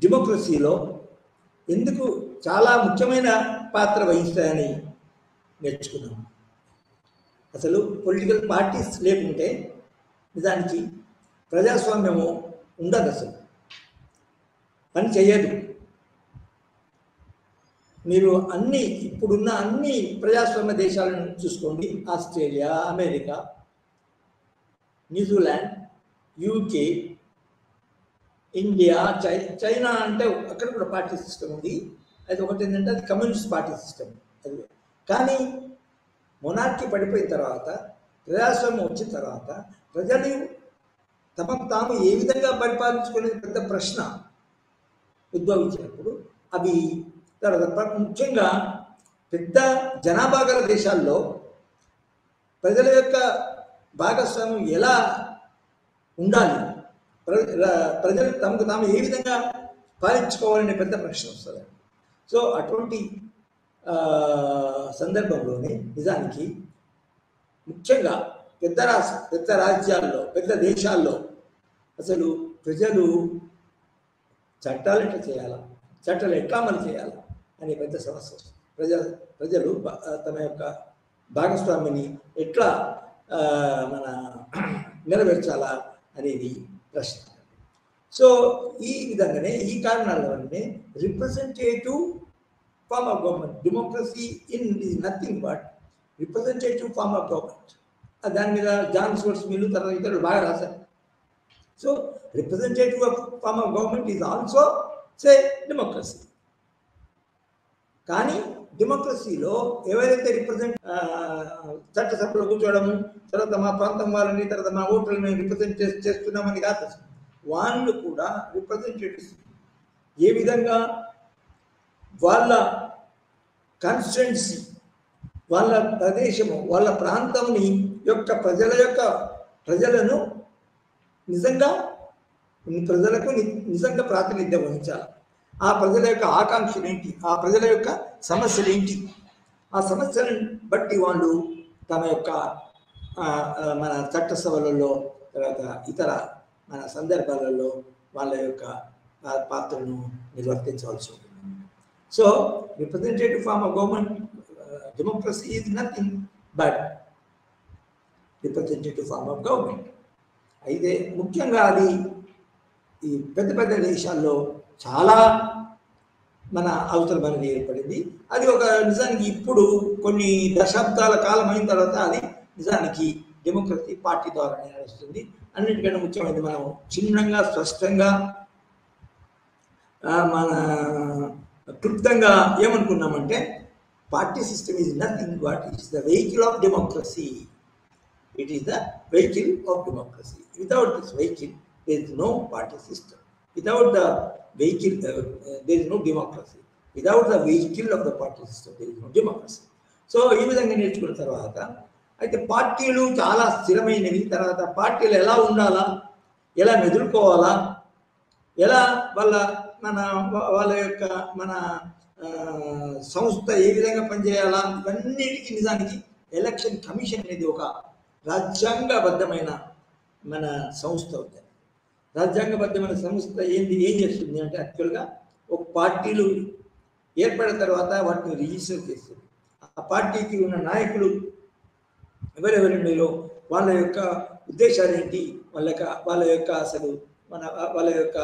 డెమోక్రసీలో ఎందుకు చాలా ముఖ్యమైన పాత్ర వహిస్తాయని నేర్చుకున్నాం. అసలు పొలిటికల్ పార్టీస్ లేకుంటే నిజానికి ప్రజాస్వామ్యము ఉండదు, అసలు పని చేయదు. మీరు ఇప్పుడున్న అన్ని ప్రజాస్వామ్య దేశాలను చూసుకోండి, Australia, America, New Zealand, UK, India, China అంటే అక్కడ కూడా పార్టీ సిస్టమ్ ఉంది. అది ఒకటి ఏంటంటే అది కమ్యూనిస్ట్ పార్టీ సిస్టమ్. అది కానీ మొనార్కీ పడిపోయిన తర్వాత, ప్రజాస్వామ్యం వచ్చిన తర్వాత ప్రజలు తమకు తాము ఏ విధంగా పరిపాలించుకునే పెద్ద ప్రశ్న ఉద్భవించినప్పుడు అవి తర్వాత ముఖ్యంగా పెద్ద జనాభా గల దేశాల్లో ప్రజల యొక్క భాగస్వామ్యం ఎలా ఉండాలి, ప్రజలు తమకు తాము ఏ విధంగా పాలించుకోవాలనే పెద్ద ప్రశ్న వస్తుంది. సో అటువంటి సందర్భంలోనే నిజానికి ముఖ్యంగా పెద్ద రాజ్యాల్లో, పెద్ద దేశాల్లో అసలు ప్రజలు చట్టాలు ఎట్లా చేయాలా, చట్టాలు ఎట్లా అమలు చేయాలా అనే పెద్ద సమస్య వస్తుంది. ప్రజలు తమ యొక్క భాగస్వామిని ఎట్లా నెరవేర్చాలా అనేది ప్రశ్న. సో ఈ విధంగానే ఈ కారణాల వల్లనే representative form of government, democracy in is nothing but representative form of government. దాని మీద జాన్ స్టూవర్ట్ మిల్ తర్వాత ఇతరులు బాగా రాశారు. So representative form of government is also say democracy. కానీ డెమోక్రసీలో ఎవరైతే చట్టసభలో కూర్చోవడము, తర్వాత మా ప్రాంతం వాళ్ళని, తర్వాత మా ఓటర్లని రిప్రజెంట్ చేస్తున్నామని కాదు, వాళ్ళు కూడా రిప్రజెంటేటివ్స్ ఏ విధంగా వాళ్ళ కాన్స్టిట్యుయెన్సీ, వాళ్ళ ప్రదేశము, వాళ్ళ ప్రాంతంని యొక్క ప్రజలను ప్రజలకు నిజంగా ప్రాతినిధ్యం వహించాలి. ఆ ప్రజల యొక్క ఆకాంక్షలు ఏంటి, ఆ ప్రజల యొక్క సమస్యలు ఏంటి, ఆ సమస్యలను బట్టి వాళ్ళు తమ యొక్క మన చట్టసభలలో, తర్వాత ఇతర మన సందర్భాలలో వాళ్ళ యొక్క పాత్రను నిర్వర్తించవలసి ఉంటుంది. So representative form of government democracy is nothing but representative form of government. అయితే ముఖ్యంగా అది ఈ పెద్ద దేశాల్లో చాలా మన అవసరం అనేది ఏర్పడింది. అది ఒక నిజానికి ఇప్పుడు కొన్ని దశాబ్దాల కాలం అయిన తర్వాత అది నిజానికి డెమోక్రసీ పార్టీ ద్వారానే నడుస్తుంది. అన్నిటికన్నా ముఖ్యమైనది మనం చిన్నంగా, స్పష్టంగా, మన క్లుప్తంగా ఏమనుకున్నామంటే party system is nothing but it is the vehicle of democracy. It is the vehicle of democracy. Without this vehicle, there is no party system. Without the vehicle, there is no democracy. Without the vehicle of the party system, there is no democracy. So, ఈ విధంగా నేర్చుకున్న తర్వాత అయితే పార్టీలు చాలా స్థిరమైనవి. తర్వాత పార్టీలు ఎలా ఉండాలా, ఎలా ఎదుర్కోవాలా, ఎలా వాళ్ళ యొక్క మన సంస్థ ఏ విధంగా పనిచేయాలా, ఇవన్నిటికీ నిజానికి ఎలక్షన్ కమిషన్ అనేది ఒక రాజ్యాంగబద్ధమైన మన సంస్థ ఉంది. రాజ్యాంగబద్ధమైన సంస్థ ఏం చేస్తుంది అంటే యాక్చువల్గా ఒక పార్టీలు ఏర్పడిన తర్వాత వాటిని రిజిస్టర్ చేస్తుంది. ఆ పార్టీకి ఉన్న నాయకులు ఎవరెవరిలో, వాళ్ళ యొక్క ఉద్దేశాలు ఏంటి, వాళ్ళ యొక్క అసలు వాళ్ళ యొక్క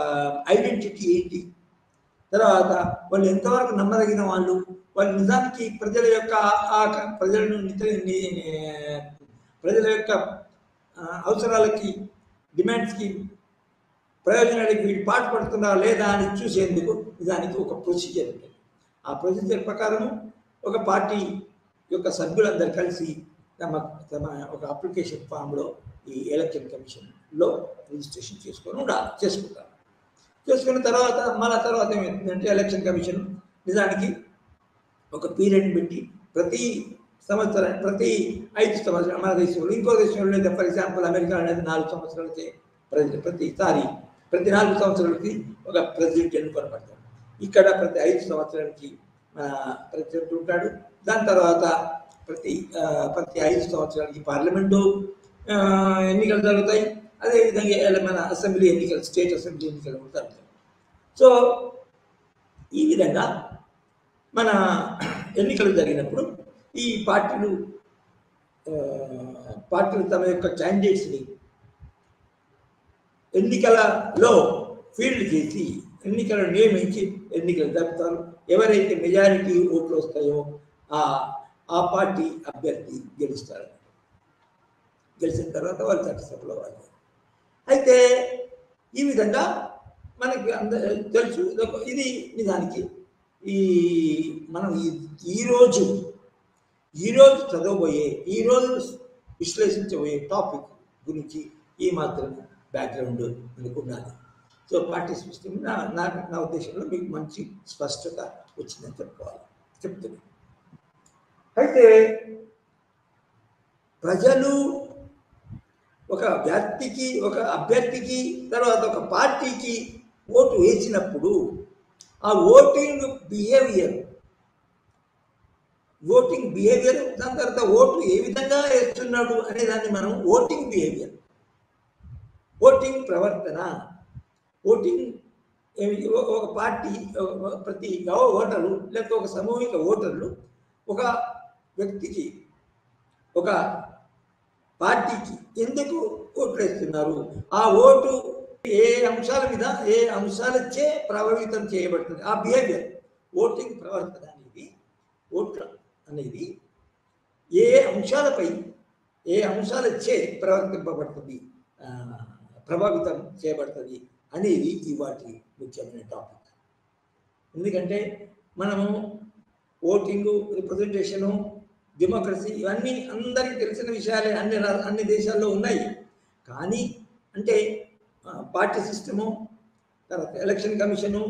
ఐడెంటిటీ ఏంటి, తర్వాత వాళ్ళు ఎంతవరకు నమ్మదగిన వాళ్ళు నిజానికి ప్రజల యొక్క ప్రజల యొక్క అవసరాలకి, డిమాండ్స్కి, ప్రయోజనాలకి వీళ్ళు పాటుపడుతున్నారా లేదా అని చూసేందుకు నిజానికి ఒక ప్రొసీజర్ ఉంటుంది. ఆ ప్రొసీజర్ ప్రకారము ఒక పార్టీ యొక్క సభ్యులందరూ కలిసి తమ ఒక అప్లికేషన్ ఫామ్లో ఈ ఎలక్షన్ కమిషన్లో రిజిస్ట్రేషన్ చేసుకుంటారు. చేసుకున్న తర్వాత ఏమవుతుందంటే ఎలక్షన్ కమిషన్ నిజానికి ఒక పీరియడ్ పెట్టి ప్రతి 5 సంవత్సరాలు మన దేశంలో, ఇంకో దేశంలో అయితే ఫర్ ఎగ్జాంపుల్ అమెరికా అనేది 4 సంవత్సరాలకి ప్రతి 4 సంవత్సరాలకి ఒక ప్రెసిడెంట్ ఎన్నుకొనబడతాడు. ఇక్కడ ప్రతి 5 సంవత్సరాలకి ప్రెసిడెంట్ ఉంటాడు. దాని తర్వాత ప్రతి 5 సంవత్సరాలకి పార్లమెంటు ఎన్నికలు జరుగుతాయి. అదేవిధంగా మన అసెంబ్లీ ఎన్నికలు, స్టేట్ అసెంబ్లీ ఎన్నికలు జరుగుతాయి. సో ఈ విధంగా మన ఎన్నికలు జరిగినప్పుడు ఈ పార్టీలు తమ యొక్క క్యాండిడేట్స్ని ఎన్నికలలో ఫీల్డ్ చేసి ఎన్నికలను నియమించి ఎన్నికలు జరుపుతారు. ఎవరైతే మెజారిటీ ఓట్లు వస్తాయో ఆ పార్టీ అభ్యర్థి గెలుస్తారు. గెలిచిన తర్వాత వాళ్ళు చట్టసభలో వాళ్ళు. అయితే ఈ విధంగా మనకి తెలుసు. ఇది నిజానికి మనం ఈరోజు చదవబోయే, ఈరోజు విశ్లేషించబోయే టాపిక్ గురించి ఈ మాత్రం బ్యాక్గ్రౌండ్ అనుకున్నాను. సో పార్టీ సిస్టమ్ నా ఉద్దేశంలో మీకు మంచి స్పష్టత వచ్చిందని చెప్తున్నాను. అయితే ప్రజలు ఒక వ్యక్తికి, ఒక అభ్యర్థికి, తర్వాత ఒక పార్టీకి ఓటు వేసినప్పుడు ఆ ఓటింగ్ బిహేవియర్, దాని తర్వాత ఓటు ఏ విధంగా వేస్తున్నాడు అనే దాన్ని మనం ఓటింగ్ బిహేవియర్, ఓటింగ్ ప్రవర్తన, ఓటింగ్ ఒక పార్టీ, ప్రతి ఓటర్లు లేకపోతే ఒక సామూహిక ఓటర్లు ఒక వ్యక్తికి, ఒక పార్టీకి ఎందుకు ఓట్లు వేస్తున్నారు, ఆ ఓటు ఏ అంశాల మీద, ఏ అంశాలచే ప్రభావితం చేయబడుతుంది, ఆ బిహేవియర్, ఓటింగ్ ప్రవర్తన అనేది, ఓట్లు అనేది ఏ అంశాలపై, ఏ అంశాలచే ప్రభావితం చేయబడుతుంది అనేది ఇవాటి ముఖ్యమైన టాపిక్. ఎందుకంటే మనము ఓటింగు, రిప్రజెంటేషను, డెమోక్రసీ ఇవన్నీ అందరికీ తెలిసిన విషయాలే, అన్ని దేశాల్లో ఉన్నాయి. కానీ అంటే పార్టీ సిస్టము, తర్వాత ఎలక్షన్ కమిషను,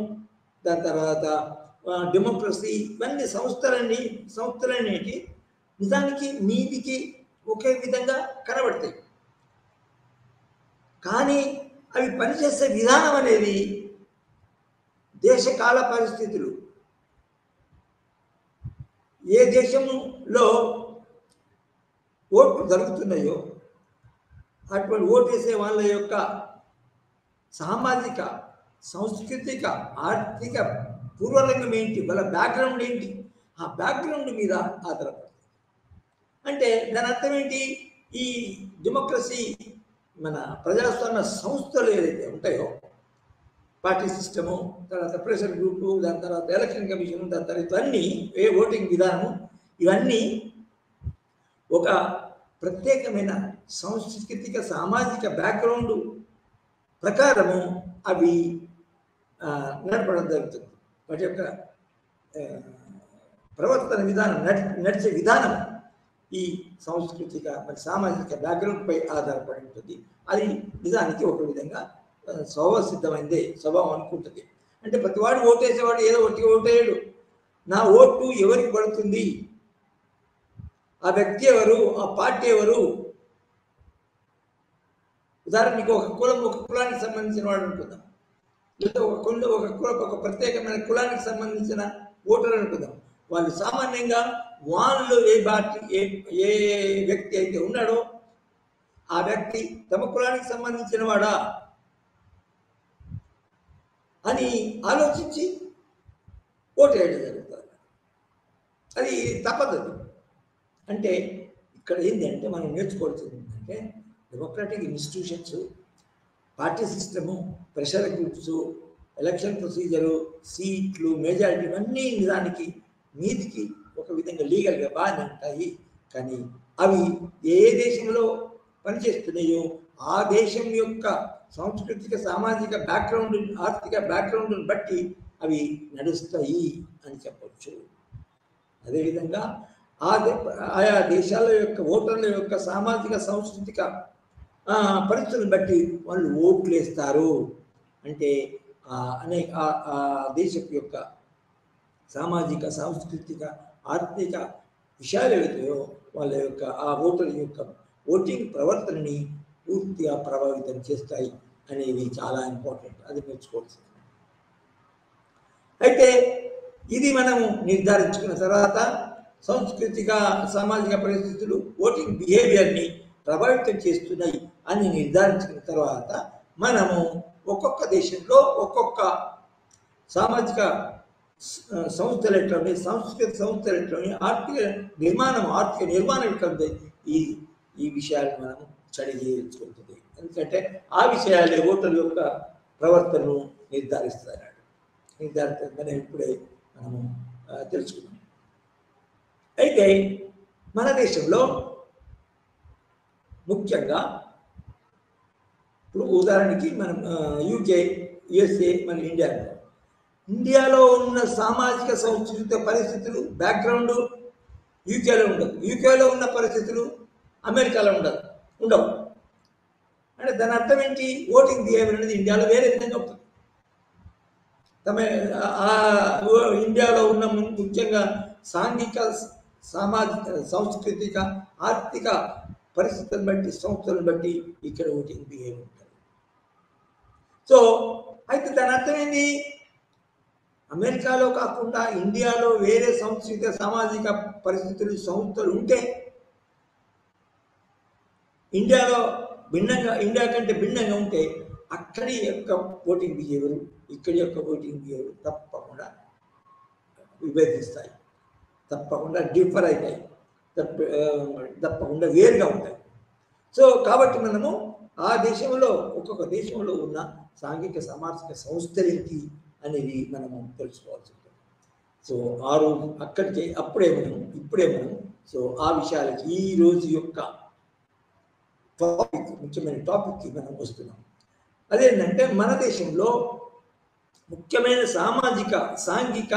దాని తర్వాత డెమోక్రసీ, ఇవన్నీ సంస్థలనేటి నిజానికి నీతికి ఒకే విధంగా కనబడతాయి. కానీ అవి పనిచేసే విధానం అనేది దేశకాల పరిస్థితులు, ఏ దేశంలో ఓట్లు జరుగుతున్నాయో అటువంటి ఓటు వేసే వాళ్ళ యొక్క సామాజిక, సాంస్కృతిక, ఆర్థిక పూర్వరంగం ఏంటి, వాళ్ళ బ్యాక్గ్రౌండ్ ఏంటి, ఆ బ్యాక్గ్రౌండ్ మీద ఆధారపడుతుంది. అంటే దాని అర్థం ఏంటి, ఈ డెమోక్రసీ, మన ప్రజాస్వామ్య సంస్థలు ఏదైతే ఉంటాయో, పార్టీ సిస్టము, తర్వాత ప్రెషర్ గ్రూపు, దాని తర్వాత ఎలక్షన్ కమిషన్, దాని తర్వాత ఇవన్నీ, ఓటింగ్ విధానము, ఇవన్నీ ఒక ప్రత్యేకమైన సాంస్కృతిక, సామాజిక బ్యాక్గ్రౌండ్ ప్రకారము అవి నడపడం జరుగుతుంది. వాటి యొక్క ప్రవర్తన విధానం, నడిచే విధానం ఈ సాంస్కృతిక, మరి సామాజిక బ్యాక్గ్రౌండ్పై ఆధారపడి ఉంటుంది. అది నిజానికి ఒక విధంగా స్వభావసిద్ధమైందే, స్వభావం అనుకుంటుంది. అంటే ప్రతివాడు ఓటేసేవాడు ఏదో ఒకటి ఓటేయడు. నా ఓటు ఎవరికి పడుతుంది, ఆ వ్యక్తి ఎవరు, ఆ పార్టీ ఎవరు. ఉదాహరణకి ఒక కులానికి సంబంధించిన వాడు అనుకుందాం, లేదా ఒక ప్రత్యేకమైన కులానికి సంబంధించిన ఓటర్ అనుకుందాం. వాళ్ళు సామాన్యంగా వాళ్ళు ఏ వ్యక్తి అయితే ఉన్నాడో ఆ వ్యక్తి తమ కులానికి సంబంధించిన వాడా అని ఆలోచించి ఓటేయడం జరుగుతుంది. అది తప్పదు. అంటే ఇక్కడ ఏంటంటే మనం నేర్చుకోవాల్సింది ఏంటంటే, democratic institutions, party system, pressure groups, election procedure, సీట్లు, మెజారిటీ, ఇవన్నీ నిజానికి నీతికి ఒక విధంగా లీగల్గా బాగానే ఉంటాయి. కానీ అవి ఏ దేశంలో పనిచేస్తున్నాయో ఆ దేశం యొక్క సాంస్కృతిక, సామాజిక బ్యాక్గ్రౌండ్, ఆర్థిక బ్యాక్గ్రౌండ్ని బట్టి అవి నడుస్తాయి అని చెప్పవచ్చు. అదేవిధంగా ఆయా దేశాల యొక్క ఓటర్ల యొక్క సామాజిక, సాంస్కృతిక పరిస్థితులను బట్టి వాళ్ళు ఓట్లు వేస్తారు. అంటే అనేక దేశం యొక్క సామాజిక, సాంస్కృతిక, ఆర్థిక విషయాలు ఏవైతాయో వాళ్ళ యొక్క ఆ ఓటర్ల యొక్క ఓటింగ్ ప్రవర్తనని పూర్తిగా ప్రభావితం చేస్తాయి అనేది చాలా ఇంపార్టెంట్. అది నేర్చుకోవాల్సింది. అయితే ఇది మనము నిర్ధారించుకున్న తర్వాత సాంస్కృతిక, సామాజిక పరిస్థితులు ఓటింగ్ బిహేవియర్ని ప్రభావితం చేస్తున్నాయి అని నిర్ధారించుకున్న తర్వాత మనము ఒక్కొక్క దేశంలో ఒక్కొక్క సామాజిక సంస్థలు ఎట్లా ఉన్నాయి, సాంస్కృతిక సంస్థలు ఎట్లా ఉన్నాయి, ఆర్థిక నిర్మాణం ఎట్లా ఉంది, ఈ ఈ విషయాలు మనం స్టడీ చేయించుకుంటుంది. ఎందుకంటే ఆ విషయాలే ఓటర్ల యొక్క ప్రవర్తనను నిర్ధారిస్తుందని ఇప్పుడే మనము తెలుసుకున్నాం. అయితే మన దేశంలో ముఖ్యంగా ఇప్పుడు ఉదాహరణకి మనం యూకే, యుఎస్ఏ, మన ఇండియాలో ఉన్న సామాజిక సంస్కృతిక పరిస్థితులు బ్యాక్గ్రౌండ్ యూకేలో ఉండదు, యూకేలో ఉన్న పరిస్థితులు అమెరికాలో ఉండవు. అంటే దాని అర్థం ఏంటి? ఓటింగ్ బిహేవియర్ అనేది ఇండియాలో వేరే విధంగా ఉంటుంది. ఇండియాలో ఉన్న ముఖ్యంగా సాంఘిక, సామాజిక, సాంస్కృతిక, ఆర్థిక పరిస్థితులను బట్టి, సంస్థలను బట్టి ఇక్కడ ఓటింగ్ బిహేవియర్ ఉంటుంది. సో అయితే దాని అర్థం ఏంటి? అమెరికాలో కాకుండా ఇండియాలో వేరే సాంస్కృతిక, సామాజిక పరిస్థితులు, సంస్థలు ఉంటే ఇండియా కంటే భిన్నంగా ఉంటే అక్కడి యొక్క ఓటింగ్ బిహేవియర్, ఇక్కడి యొక్క ఓటింగ్ బిహేవియర్ తప్పకుండా విభేదిస్తాయి, తప్పకుండా డిఫర్ అవుతాయి, తప్పకుండా వేరుగా ఉంటాయి. సో కాబట్టి మనము ఆ దేశంలో, ఒక్కొక్క దేశంలో ఉన్న సాంఘిక, సామాజిక సంస్థలేంటి అనేది మనము తెలుసుకోవాల్సి ఉంటుంది. సో ఆ రోజు ఇప్పుడే మనం సో ఆ విషయాలకి ఈ రోజు యొక్క ముఖ్యమైన టాపిక్కి మనం వస్తున్నాం. అదేంటంటే మన దేశంలో ముఖ్యమైన సామాజిక, సాంఘిక,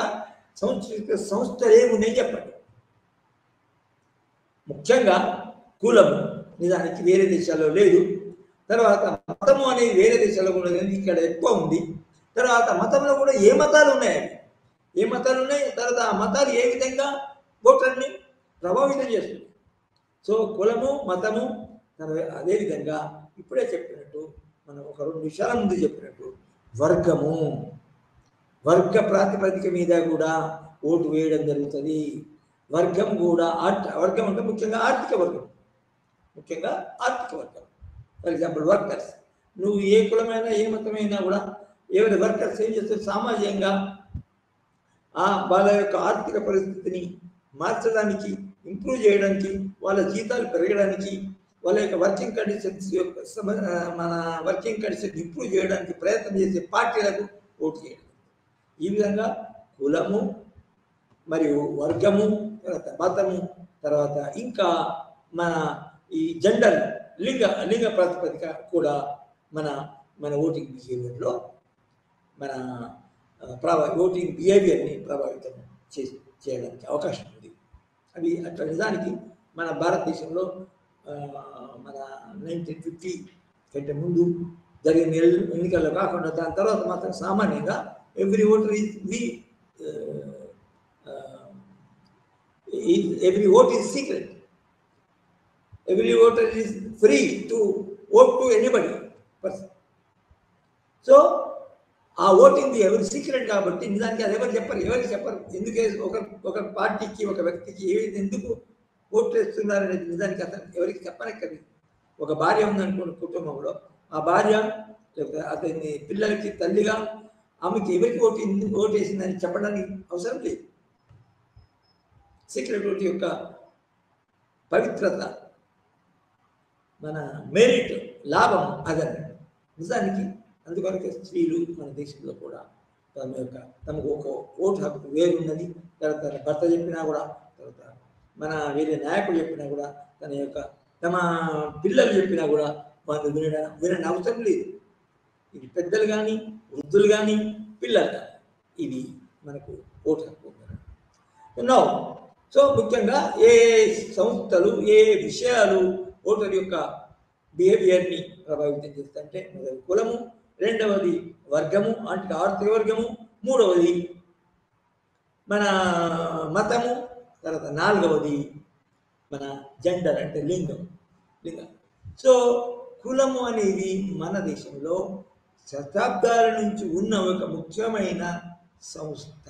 సాంస్కృతిక సంస్థలు ఏమున్నాయి చెప్పండి. ముఖ్యంగా కులము నిజానికి వేరే దేశాల్లో లేదు. తర్వాత మతము అనేది వేరే దేశాల్లో కూడా ఇక్కడ ఎక్కువ ఉంది. తర్వాత మతంలో కూడా ఏ మతాలు ఉన్నాయి, తర్వాత ఆ మతాలు ఏ విధంగా ఓటర్ని ప్రభావితం చేస్తుంది. సో కులము, మతము, అదేవిధంగా ఇప్పుడే చెప్పినట్టు, మనం ఒక 2 నిమిషాల ముందు చెప్పినట్టు వర్గ ప్రాతిపదిక మీద కూడా ఓటు వేయడం జరుగుతుంది. వర్గం కూడా వర్గం అంటే ముఖ్యంగా ఆర్థిక వర్గం. ఫర్ ఎగ్జాంపుల్ వర్కర్స్, నువ్వు ఏ కులమైనా ఏ మతమైనా కూడా ఏమైనా వర్కర్స్ ఏం చేస్తారు? సామాజికంగా వాళ్ళ యొక్క ఆర్థిక పరిస్థితిని మార్చడానికి, ఇంప్రూవ్ చేయడానికి, వాళ్ళ జీతాలు పెరగడానికి, వాళ్ళ యొక్క వర్కింగ్ కండిషన్స్ ఇంప్రూవ్ చేయడానికి ప్రయత్నం చేసే పార్టీలకు ఓటు చేయడం. ఈ విధంగా కులము మరియు వర్గము, తర్వాత మతము, తర్వాత ఇంకా మన ఈ జెండర్, లింగ ప్రాతిపదిక కూడా మన ఓటింగ్ బిహేవియర్లో ఓటింగ్ బిహేవియర్ని ప్రభావితం చేయడానికి అవకాశం ఉంది. అవి అట్లా నిజానికి మన భారతదేశంలో మన 1950 కంటే ముందు జరిగిన ఎన్నికల్లో కాకుండా దాని తర్వాత మాత్రం సామాన్యంగా every voter every vote is secret. Every voter is free to vote to anybody person. So ఆ ఓటింగ్ ఎవరి సీక్రెట్ కాబట్టి నిజానికి అది ఎవరు చెప్పరు. ఎందుకే ఒక పార్టీకి, ఒక వ్యక్తికి ఎందుకు ఓట్లు వేస్తున్నారు అనేది నిజానికి అతను ఎవరికి చెప్పనక్కది. ఒక భార్య ఉందనుకోండి కుటుంబంలో, ఆ భార్య అతని పిల్లలకి తల్లిగా ఆమెకి ఎవరికి ఓటు వేసిందని చెప్పడానికి అవసరం లేదు. సీక్రెట్ ఓటు యొక్క పవిత్రత, మన మెరిట్, లాభం అదని నిజానికి. అందుకొరకే స్త్రీలు మన దేశంలో కూడా తమకు ఒక ఓటు హక్కు వేరున్నది. తర్వాత భర్త చెప్పినా కూడా, తర్వాత మన వేరే నాయకులు చెప్పినా కూడా, తమ పిల్లలు చెప్పినా కూడా వాళ్ళు వినని అవసరం లేదు. ఇది పెద్దలు కానీ, వృద్ధులు కానీ, పిల్లలు కానీ, ఇది మనకు ఓటు హక్కు ఉంది. సో ముఖ్యంగా ఏ సంస్థలు, ఏ విషయాలు ఓటర్ యొక్క బిహేవియర్ని ప్రభావితం చేస్తాయంటే, మొదటి కులము, రెండవది వర్గము అంటే ఆర్థిక వర్గము, మూడవది మన మతము, తర్వాత నాలుగవది మన జెండర్ అంటే లింగం. సో కులము అనేది మన దేశంలో శతాబ్దాల నుంచి ఉన్న ఒక ముఖ్యమైన సంస్థ.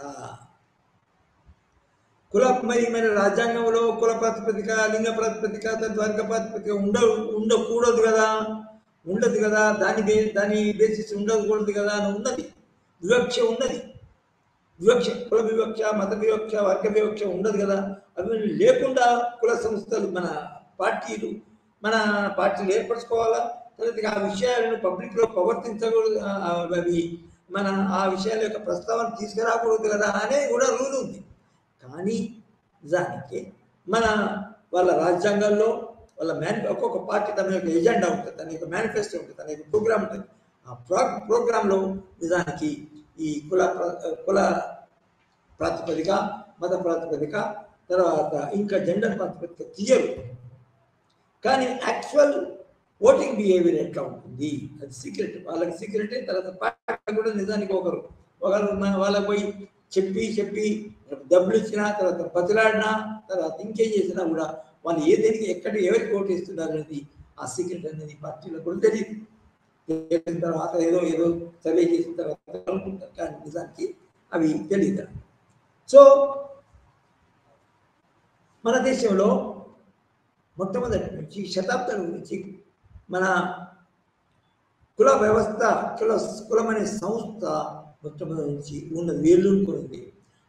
మరి మన రాజ్యాంగంలో కుల ప్రాతిపదిక, లింగ ప్రాతిపదిక, వర్గ ప్రాతిపదిక ఉండకూడదు కదా, దాని బేసిస్ ఉండకూడదు కదా అని ఉన్నది. వివక్ష ఉన్నది. వివక్ష, కుల వివక్ష, మత వివక్ష, వర్గ వివక్ష ఉండదు కదా. అవి లేకుండా కుల సంస్థలు మన పార్టీలు ఏర్పరచుకోవాలా. తర్వాత ఆ విషయాలను పబ్లిక్లో ప్రవర్తించకూడదు, అవి మన ఆ విషయాల యొక్క ప్రస్తావన తీసుకురాకూడదు కదా అనేది కూడా రూల్ ఉంది. కానీ నిజానికి వాళ్ళ రాజ్యాంగాల్లో ఒక్కొక్క పార్టీ తన యొక్క ఎజెండా ఉంటుంది, తన యొక్క మేనిఫెస్టో ఉంటుంది, తన యొక్క ప్రోగ్రామ్ ఉంటుంది. ఆ ప్రోగ్రాంలో నిజానికి ఈ కుల ప్రాతిపదిక, మత ప్రాతిపదిక, తర్వాత ఇంకా జెండర్ ప్రాతిపదిక తీయరు. కానీ యాక్చువల్ ఓటింగ్ బిహేవియర్ ఎట్లా ఉంటుంది అది సీక్రెట్, వాళ్ళకి సీక్రెటే. తర్వాత పార్టీ కూడా నిజానికి ఒకరు వాళ్ళకి పోయి చెప్పి డబ్బులు ఇచ్చినా, తర్వాత బతిలాడినా, తర్వాత ఇంకేం చేసినా కూడా వాళ్ళు దేనికి ఎక్కడ ఎవరికి ఓటు ఇస్తున్నారు అనేది ఆ సీక్రెట్ అనేది పార్టీలో కూడా తెలియదు. తెలిసిన తర్వాత ఏదో సర్వే చేసిన తర్వాత అనుకుంటారు, కానీ నిజానికి అవి తెలియదు. సో మన దేశంలో మొట్టమొదటి నుంచి శతాబ్దాల గురించి మన కుల వ్యవస్థ, కులం అనే సంస్థ మొట్టమొదటి నుంచి ఉన్నది, వేళ్ళూనుకున్నది.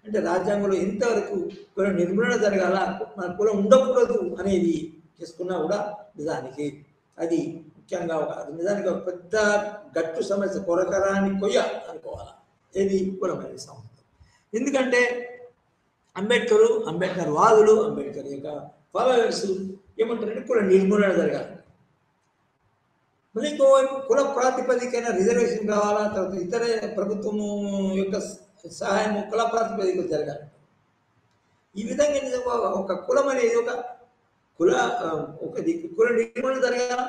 అంటే రాజ్యాంగంలో ఎంతవరకు కుల నిర్మూలన జరగాల, మన కులం ఉండకూడదు అనేది చేసుకున్నా కూడా నిజానికి అది ముఖ్యంగా నిజానికి ఒక పెద్ద గట్టు సమస్య, కొరకరాని కొయ్య అనుకోవాలి ఏది కులం అనే సంస్థ. ఎందుకంటే అంబేద్కర్ వాదులు, అంబేద్కర్ యొక్క ఫాలోవర్స్ ఏమంటారంటే కుల నిర్మూలన జరగాలి. మళ్ళీ ఇంకోవైపు కుల ప్రాతిపదికైన రిజర్వేషన్ కావాలా, తర్వాత ఇతర ప్రభుత్వము యొక్క సహాయము కుల ప్రాతిపదిక జరగాలి. ఈ విధంగా నిజంగా ఒక కులం అనేది కుల నిర్మూలన జరగాల.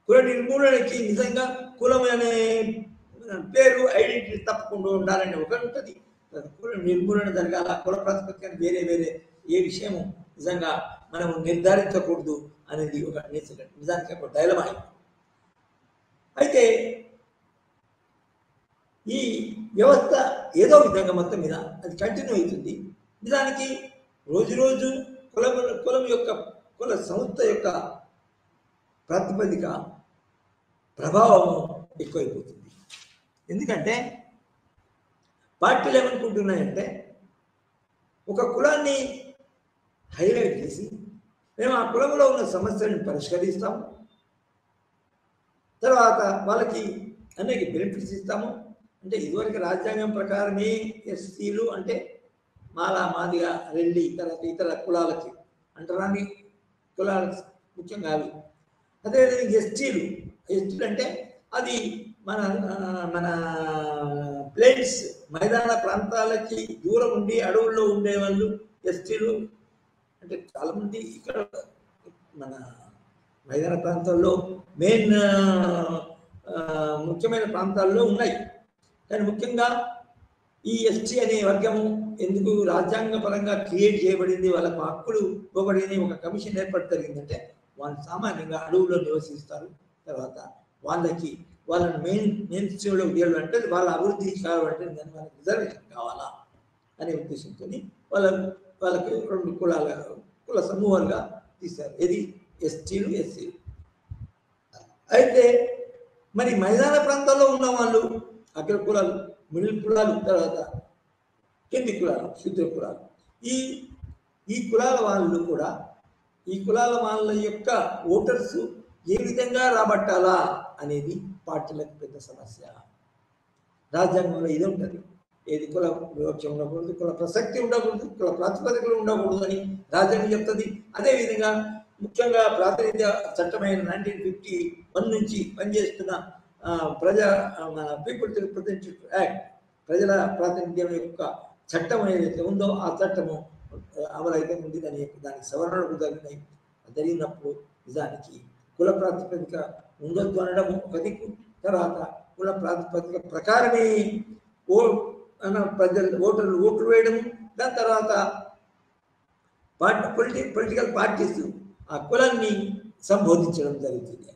కుల నిర్మూలనకి నిజంగా కులం అనే పేరు, ఐడెంటిటీ తప్పకుండా ఉండాలని ఒకటి ఉంటుంది. కుల నిర్మూలన జరగాల, కుల ప్రాతిపదికన వేరే ఏ విషయము నిజంగా మనము నిర్ధారించకూడదు అనేది ఒక నిజానికి ఒక డైలమా. అయితే ఈ వ్యవస్థ ఏదో విధంగా మొత్తం మీద అది కంటిన్యూ అవుతుంది. నిజానికి రోజు కుల సంస్థ యొక్క ప్రాతిపదిక ప్రభావము ఎక్కువైపోతుంది. ఎందుకంటే పార్టీలు ఏమనుకుంటున్నాయంటే ఒక కులాన్ని హైలైట్ చేసి మేము ఆ కులంలో ఉన్న సమస్యలను పరిష్కరిస్తాము, తర్వాత వాళ్ళకి అనేక బెనిఫిట్స్ ఇస్తాము. అంటే ఇదివరకు రాజ్యాంగం ప్రకారమే ఎస్సీలు అంటే మాదిగ, రెల్లి, తర్వాత ఇతర కులాలకి అంటరాని కులాలకి ముఖ్యంగా అవి. అదేవిధంగా ఎస్టీలు అంటే అది మన ప్లేన్స్, మైదాన ప్రాంతాలకి దూరం ఉండి అడవుల్లో ఉండేవాళ్ళు ఎస్టీలు. అంటే చాలామంది ఇక్కడ మన మైదాన ప్రాంతాల్లో మెయిన్ ముఖ్యమైన ప్రాంతాల్లో ఉన్నాయి. కానీ ముఖ్యంగా ఈ ఎస్టీ అనే వర్గము ఎందుకు రాజ్యాంగ పరంగా క్రియేట్ చేయబడింది, వాళ్ళకు హక్కులు ఇవ్వబడింది, ఒక కమిషన్ ఏర్పాటు జరిగిందంటే వాళ్ళు సామాన్యంగా అడవుల్లో నివసిస్తారు. తర్వాత వాళ్ళని మెయిన్ స్ట్రీమ్లో అంటే వాళ్ళ అభివృద్ధి కావాలంటే వాళ్ళకి రిజర్వేషన్ కావాలా అనే ఉద్దేశంతో వాళ్ళకి రెండు కుల సమూహాలుగా తీశారు, ఏది ఎస్టీలు, ఎస్సీలు. అయితే మరి మైదాన ప్రాంతాల్లో ఉన్న వాళ్ళు అగ్ర కులాలు, మిడిల్ కులాలు, తర్వాత కింది కులాలు, శూద్ర కులాలు, ఈ కులాల వాళ్ళు కూడా ఈ కులాల వాళ్ళ యొక్క ఓటర్స్ ఏ విధంగా రాబట్టాలా అనేది పార్టీలకు పెద్ద సమస్య. రాజ్యాంగంలో ఇది ఉంటుంది, ఏది కుల వివక్ష ఉండకూడదు, కుల ప్రసక్తి ఉండకూడదు, కుల ప్రాతిపదికలు ఉండకూడదు అని రాజ్యాంగం చెప్తుంది. అదేవిధంగా ముఖ్యంగా ప్రాతినిధ్య చట్టమైన 1951 నుంచి పనిచేస్తున్న పీపుల్స్ రిప్రజెంటేటివ్ యాక్ట్, ప్రజల ప్రాతినిధ్యం యొక్క చట్టం ఏదైతే ఉందో ఆ చట్టము అమలైతే ఉంది. దానికి సవరణలు జరిగినాయి. జరిగినప్పుడు నిజానికి కుల ప్రాతిపదిక ఉండొద్దు అనడం ఒక దిక్కు, తర్వాత కుల ప్రాతిపదిక ప్రకారమే ఓటర్లు ఓట్లు వేయడం, దాని తర్వాత పొలిటికల్ పార్టీస్ ఆ కులాన్ని సంబోధించడం జరుగుతుంది.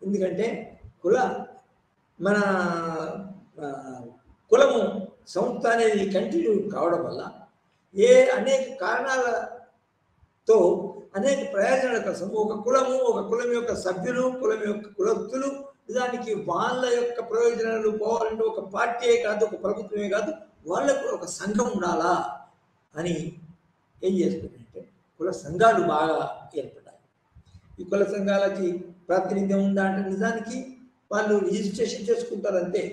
ఎందుకంటే మన కులము సంస్థ అనేది కంటిన్యూ కావడం వల్ల అనేక కారణాలతో అనేక ప్రయోజనాల కోసం ఒక కులం యొక్క సభ్యులు, కులం యొక్క కులస్తులు నిజానికి వాళ్ళ యొక్క ప్రయోజనాలు పోవాలంటే ఒక పార్టీయే కాదు, ఒక ప్రభుత్వమే కాదు, వాళ్ళకు ఒక సంఘం ఉండాలా అని ఏం చేస్తున్నారంటే కుల సంఘాలు బాగా ఏర్పడ్డాయి. ఈ కుల సంఘాలకి ప్రాతినిధ్యం ఉందా అంటే నిజానికి వాళ్ళు రిజిస్ట్రేషన్ చేసుకుంటారు అంతే,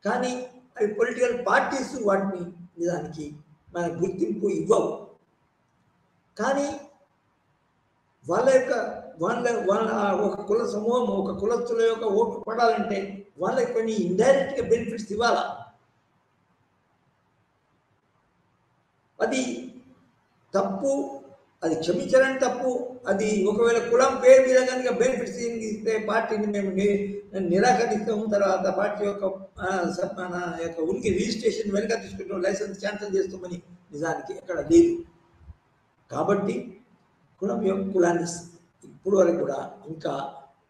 కానీ అవి పొలిటికల్ పార్టీస్ వాటిని నిజానికి మన గుర్తింపు ఇవ్వవు. కానీ వాళ్ళ ఒక కుల సమూహం ఒక కులస్తుల యొక్క ఓటు పడాలంటే వాళ్ళకి కొన్ని ఇండైరెక్ట్గా బెనిఫిట్స్ ఇవ్వాలా. అది తప్పు, అది క్షమించడానికి తప్పు. అది ఒకవేళ కులం పేరు మీద కనుక బెనిఫిట్స్ ఇస్తే పార్టీని మేము నిరాకరిస్తాము, తర్వాత పార్టీ యొక్క మన యొక్క ఉనికి రిజిస్ట్రేషన్ వెనక తీసుకుంటాం, లైసెన్స్ క్యాన్సిల్ చేస్తామని నిజానికి అక్కడ లేదు. కాబట్టి కులాన్ని ఇప్పుడు వరకు కూడా ఇంకా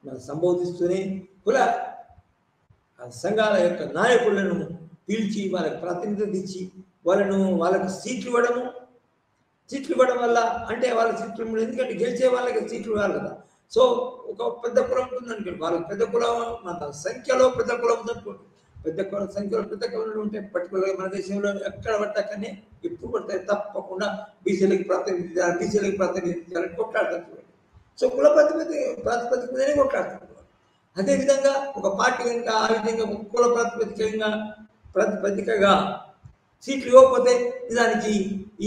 మనం సంబోధిస్తూనే కుల సంఘాల యొక్క నాయకులను పిలిచి వాళ్ళకి ప్రాతినిధ్యం ఇచ్చి వాళ్ళకి సీట్లు ఇవ్వడం వల్ల అంటే వాళ్ళ సీట్లు ఎందుకంటే గెలిచే వాళ్ళకి సీట్లు ఇవ్వాలి కదా. సో ఒక పెద్ద కులం ఉందనుకోండి, వాళ్ళకి పెద్ద కులం మన సంఖ్యలో పెద్ద కులం ఉందనుకోండి, సంఖ్యలో పెద్ద కులం ఉంటే పర్టికులర్గా మన దేశంలో ఎక్కడ పట్టకనే ఎప్పుడు పడితే తప్పకుండా బీసీలకి ప్రాతినిధ్యాలని కొట్లాడుతున్నారు. సో కుల ప్రాతిపదిక మీదనే కొట్లాడుతున్నారు. అదేవిధంగా ఒక పార్టీ కనుక ఆ విధంగా కుల ప్రాతిపదికగా సీట్లు ఇవ్వకపోతే నిజానికి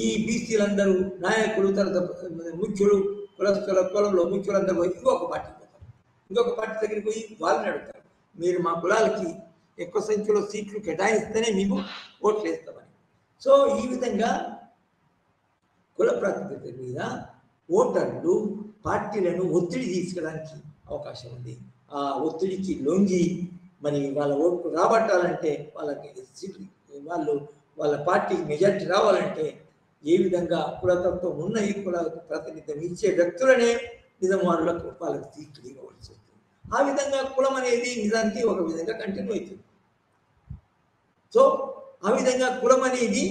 ఈ బీసీలందరూ నాయకులు తర్వాత ముఖ్యులు కులంలో ముఖ్యులందరూ ఇంకొక పార్టీ పోతారు, ఇంకొక పార్టీ దగ్గరికి పోయి వాళ్ళని అడుగుతారు, మీరు మా కులాలకి ఎక్కువ సంఖ్యలో సీట్లు కేటాయిస్తేనే మేము ఓట్లు వేస్తామని. సో ఈ విధంగా కుల ప్రాతిపదిక మీద ఓటర్లు పార్టీలను ఒత్తిడి తీసుకోవడానికి అవకాశం ఉంది. ఆ ఒత్తిడికి లొంగి మరి వాళ్ళ ఓట్లు రాబట్టాలంటే వాళ్ళకి సీట్లు వాళ్ళ పార్టీకి మెజారిటీ రావాలంటే ఏ విధంగా కులతత్వం ఉన్న ఈ కుల ప్రాతినిధ్యం ఇచ్చే వ్యక్తులనే నిజం వాళ్ళకి సీట్లు ఇవ్వవలసి వస్తుంది. ఆ విధంగా కులం అనేది నిజానికి ఒక విధంగా కంటిన్యూ అవుతుంది. సో ఆ విధంగా కులం అనేది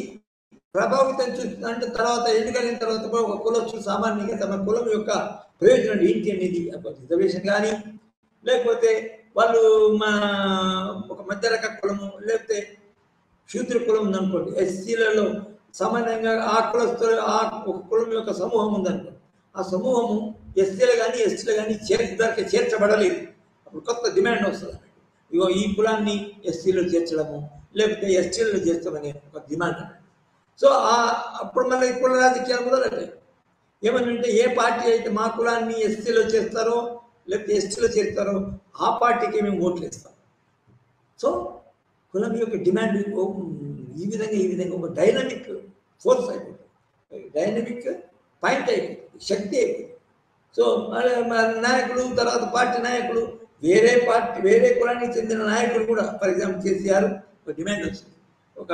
ప్రభావితం అంటే తర్వాత ఎన్నికలైన తర్వాత ఒక కులస్తు సామాన్యంగా తమ కులం యొక్క ప్రయోజనం ఏంటి అనేది రిజర్వేషన్ కానీ లేకపోతే వాళ్ళు ఒక మధ్యరక కులము లేకపోతే శూద్ర కులం ఉందనుకోండి, ఎస్సీలలో సామాన్యంగా ఆ కులస్తులు ఒక కులం యొక్క సమూహం ఉందనుకోండి, ఆ సమూహము ఎస్సీలు కానీ ఎస్టీలు కానీ చేర్చబడలేదు. అప్పుడు కొత్త డిమాండ్ వస్తుంది అన్నట్టు, ఇగో ఈ కులాన్ని ఎస్సీలో చేర్చడము లేకపోతే ఎస్టీలలో చేర్చమని ఒక డిమాండ్ అన్నట్టు. సో అప్పుడు మళ్ళీ కుల రాజకీయాలు మొదలవుతాయి. ఏమనంటే ఏ పార్టీ అయితే మా కులాన్ని ఎస్సీలో చేస్తారో లేకపోతే ఎస్టీలో చేస్తారో ఆ పార్టీకి మేము ఓట్లు వేస్తాం. సో కులం యొక్క డిమాండ్ ఈ విధంగా ఒక డైనమిక్ ఫోర్స్ అయిపోతుంది, డైనమిక్ పాయింట్ అయిపోతుంది, శక్తి అయిపోతుంది. సో నాయకులు తర్వాత పార్టీ నాయకులు వేరే కులానికి చెందిన నాయకులు కూడా ఫర్ ఎగ్జాంపుల్ కేసీఆర్ ఒక డిమాండ్ వచ్చింది, ఒక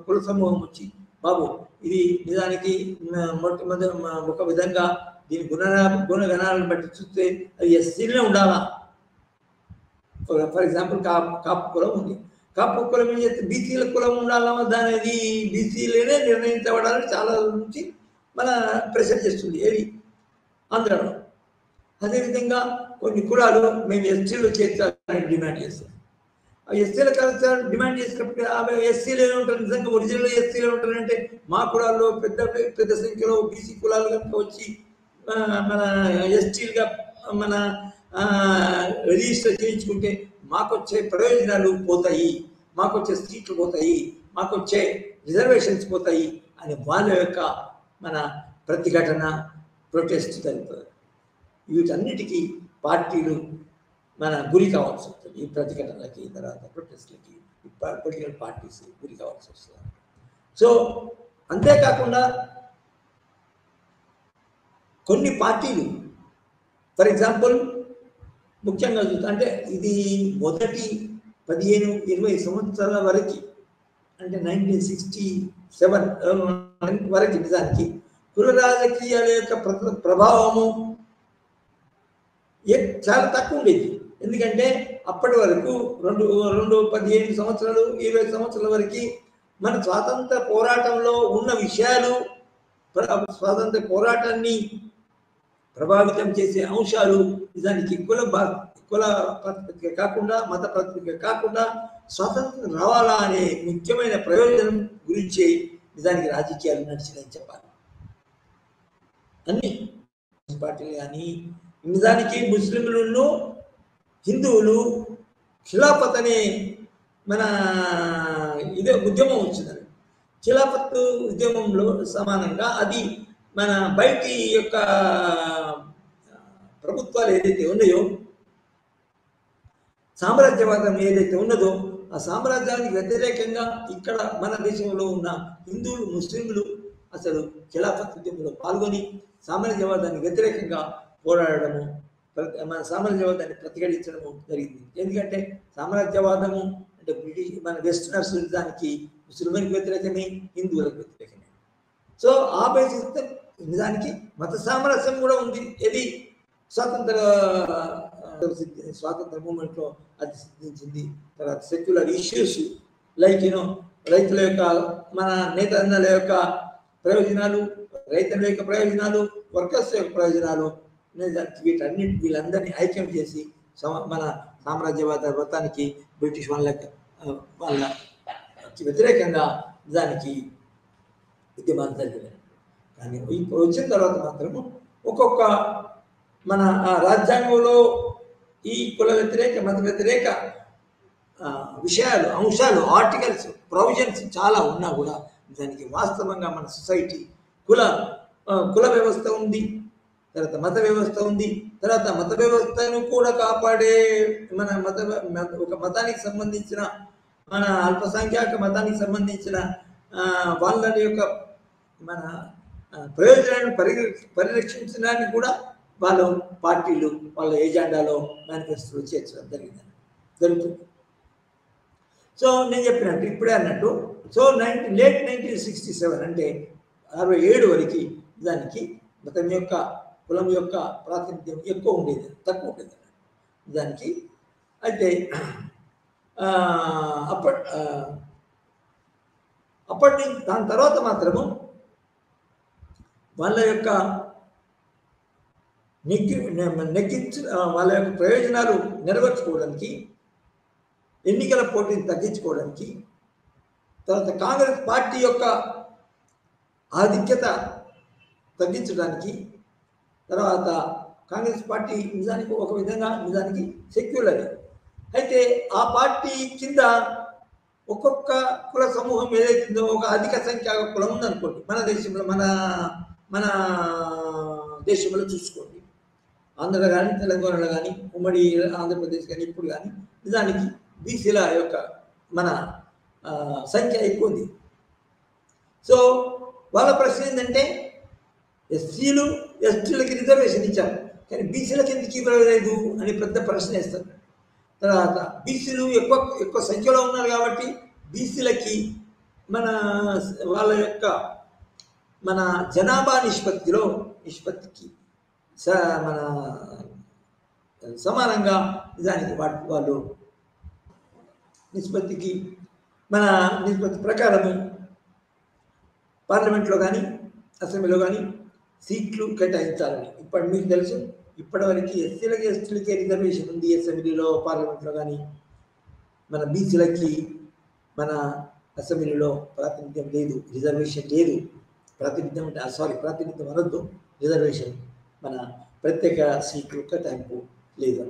కుల సమూహం వచ్చి బాబు ఇది నిజానికి మొట్టమొదటి ఒక విధంగా దీని గుణగణాలను బట్టి చూస్తే అది ఎస్సీలనే ఉండాలా. ఫర్ ఎగ్జాంపుల్ కాపు కులం ఉంది, కాపు కులం ఏం చేస్తే బీసీల కులం ఉండాలా అనేది బీసీలనే నిర్ణయించబడాలని చాలా నుంచి మన ప్రెషర్ చేస్తుంది ఏది ఆంధ్రాలో. అదేవిధంగా కొన్ని కులాలు మేము ఎస్టీలో చేర్చాలని డిమాండ్ చేస్తాం. ఆ ఎస్సీల కల్చర్ డిమాండ్ చేసినప్పుడు ఎస్సీలు ఏమి ఉంటారు, నిజంగా ఒరిజినల్ ఎస్సీలు ఉంటారంటే మా కులాల్లో పెద్ద సంఖ్యలో బీసీ కులాలు కనుక వచ్చి మన ఎస్టీలుగా మన రిజిస్టర్ చేయించుకుంటే మాకొచ్చే ప్రయోజనాలు పోతాయి, మాకొచ్చే సీట్లు పోతాయి, మాకొచ్చే రిజర్వేషన్స్ పోతాయి అని వాళ్ళ యొక్క మన ప్రతిఘటన ప్రొటెస్ట్ జరుగుతుంది. వీటన్నిటికీ పార్టీలు మన గురి కావాల్సి వస్తుంది. ఈ ప్రతిఘటనలకి తర్వాత ప్రొటెస్ట్లకి పొలిటికల్ పార్టీస్ గురి కావాల్సి వస్తుంది. సో అంతేకాకుండా కొన్ని పార్టీలు ఫర్ ఎగ్జాంపుల్ ముఖ్యంగా చూస్తే అంటే ఇది మొదటి 15-20 సంవత్సరాల వరకు అంటే 1967 వరకు నిజానికి కుల రాజకీయాల యొక్క ప్రభావము చాలా తక్కువ ఉండేది. ఎందుకంటే అప్పటి వరకు 15 సంవత్సరాలు 20 సంవత్సరాల వరకు మన స్వాతంత్ర పోరాటంలో ఉన్న విషయాలు స్వాతంత్ర పోరాటాన్ని ప్రభావితం చేసే అంశాలు నిజానికి కుల ప్రాతిపదిక కాకుండా, మత ప్రాతిపదిక కాకుండా స్వాతంత్రం రావాలా అనే ముఖ్యమైన ప్రయోజనం గురించి నిజానికి రాజకీయాలు నడిచినాయని చెప్పాలి. అన్ని పార్టీలు కానీ నిజానికి ముస్లింలను హిందువులు ఖిలాఫత్ అనే మన ఇదే ఉద్యమం వచ్చింది. ఖిలాఫత్ ఉద్యమంలో సమానంగా అది మన బయటి యొక్క ప్రభుత్వాలు ఏదైతే ఉన్నాయో, సామ్రాజ్యవాదం ఏదైతే ఉన్నదో ఆ సామ్రాజ్యానికి వ్యతిరేకంగా ఇక్కడ మన దేశంలో ఉన్న హిందువులు ముస్లింలు అసలు ఖిలాఫత్ ఉద్యమంలో పాల్గొని సామ్రాజ్యవాదానికి వ్యతిరేకంగా పోరాడము, మన సామ్రాజ్యవాదాన్ని ప్రతిఘటించడము జరిగింది. ఎందుకంటే సామ్రాజ్యవాదము అంటే బ్రిటిష్ మన వెస్టర్నర్స్ దానికి ముస్లింలకు వ్యతిరేకమే, హిందువులకు వ్యతిరేకమే. సో ఆ బేసిస్ నిజానికి మత సామరస్యం కూడా ఉంది. ఇది స్వాతంత్ర మూమెంట్లో అది సిద్ధించింది. తర్వాత సెక్యులర్ ఇష్యూస్ లైక్ రైతుల యొక్క మన నేతన్నల యొక్క ప్రయోజనాలు, రైతుల యొక్క ప్రయోజనాలు, వర్కర్స్ యొక్క ప్రయోజనాలు, వీళ్ళందరినీ ఐక్యం చేసి మన సామ్రాజ్యవాద వ్రతానికి బ్రిటిష్ వాళ్ళకి వ్యతిరేకంగా దానికి ఉద్యమాలు జరిగినాయి. కానీ ఇప్పుడు వచ్చిన తర్వాత మాత్రము ఒక్కొక్క మన రాజ్యాంగంలో ఈ కుల వ్యతిరేక మత వ్యతిరేక విషయాలు, అంశాలు, ఆర్టికల్స్, ప్రొవిజన్స్ చాలా ఉన్నా కూడా దానికి వాస్తవంగా మన సొసైటీ కుల వ్యవస్థ ఉంది, తర్వాత మత వ్యవస్థ ఉంది. తర్వాత మత వ్యవస్థను కూడా కాపాడే మన ఒక మతానికి సంబంధించిన మన అల్పసంఖ్యాక మతానికి సంబంధించిన వాళ్ళ యొక్క మన ప్రయోజనాలను పరిరక్షించడానికి కూడా వాళ్ళు పార్టీలు వాళ్ళ ఎజెండాలో మేనిఫెస్టోలో చేర్చడం జరుగుతుంది. సో నేను చెప్పినట్టు ఇప్పుడే అన్నట్టు, సో లేట్ 1967 అంటే 67 వరకు దానికి మతం యొక్క కులం యొక్క ప్రాతినిధ్యం ఎక్కువ ఉండేది, తక్కువ ఉండేది దానికి. అయితే అప్పటి నుంచి దాని తర్వాత మాత్రము వాళ్ళ యొక్క వాళ్ళ యొక్క ప్రయోజనాలు నెరవేర్చుకోవడానికి, ఎన్నికల పోటీని తగ్గించుకోవడానికి, తర్వాత కాంగ్రెస్ పార్టీ యొక్క ఆధిక్యత తగ్గించడానికి, తర్వాత కాంగ్రెస్ పార్టీ నిజానికి ఒక విధంగా నిజానికి సెక్యులర్. అయితే ఆ పార్టీ కింద ఒక్కొక్క కుల సమూహం ఏదైతుందో ఒక అధిక సంఖ్యాక కులం ఉందనుకోండి మన దేశంలో, మన దేశంలో చూసుకోండి, ఆంధ్రలో కానీ తెలంగాణలో కానీ ఉమ్మడి ఆంధ్రప్రదేశ్ కానీ ఇప్పుడు కానీ నిజానికి బీసీల యొక్క మన సంఖ్య ఎక్కువ ఉంది. సో వాళ్ళ ప్రశ్న ఏంటంటే ఎస్సీలు ఎస్టీలకి రిజర్వేషన్ ఇచ్చారు కానీ బీసీలకి ఎందుకు ఇవ్వలేదు అని పెద్ద ప్రశ్న వేస్తారు. తర్వాత బీసీలు ఎక్కువ సంఖ్యలో ఉన్నారు కాబట్టి బీసీలకి వాళ్ళ యొక్క మన జనాభా నిష్పత్తికి మన సమానంగా నిజానికి వాళ్ళు నిష్పత్తి ప్రకారము పార్లమెంట్లో కానీ అసెంబ్లీలో కానీ సీట్లు కేటాయించాలని ఇప్పుడు మీకు తెలుసు. ఇప్పటివరకు ఎస్సీలకి ఎస్టీలకి రిజర్వేషన్ ఉంది అసెంబ్లీలో, పార్లమెంట్లో కానీ. మన బీసీలకి మన అసెంబ్లీలో ప్రాతినిధ్యం లేదు, రిజర్వేషన్ లేదు. ప్రాతినిధ్యం అనొద్దు, రిజర్వేషన్ మన ప్రత్యేక సీట్లు కేటాయింపు లేదు.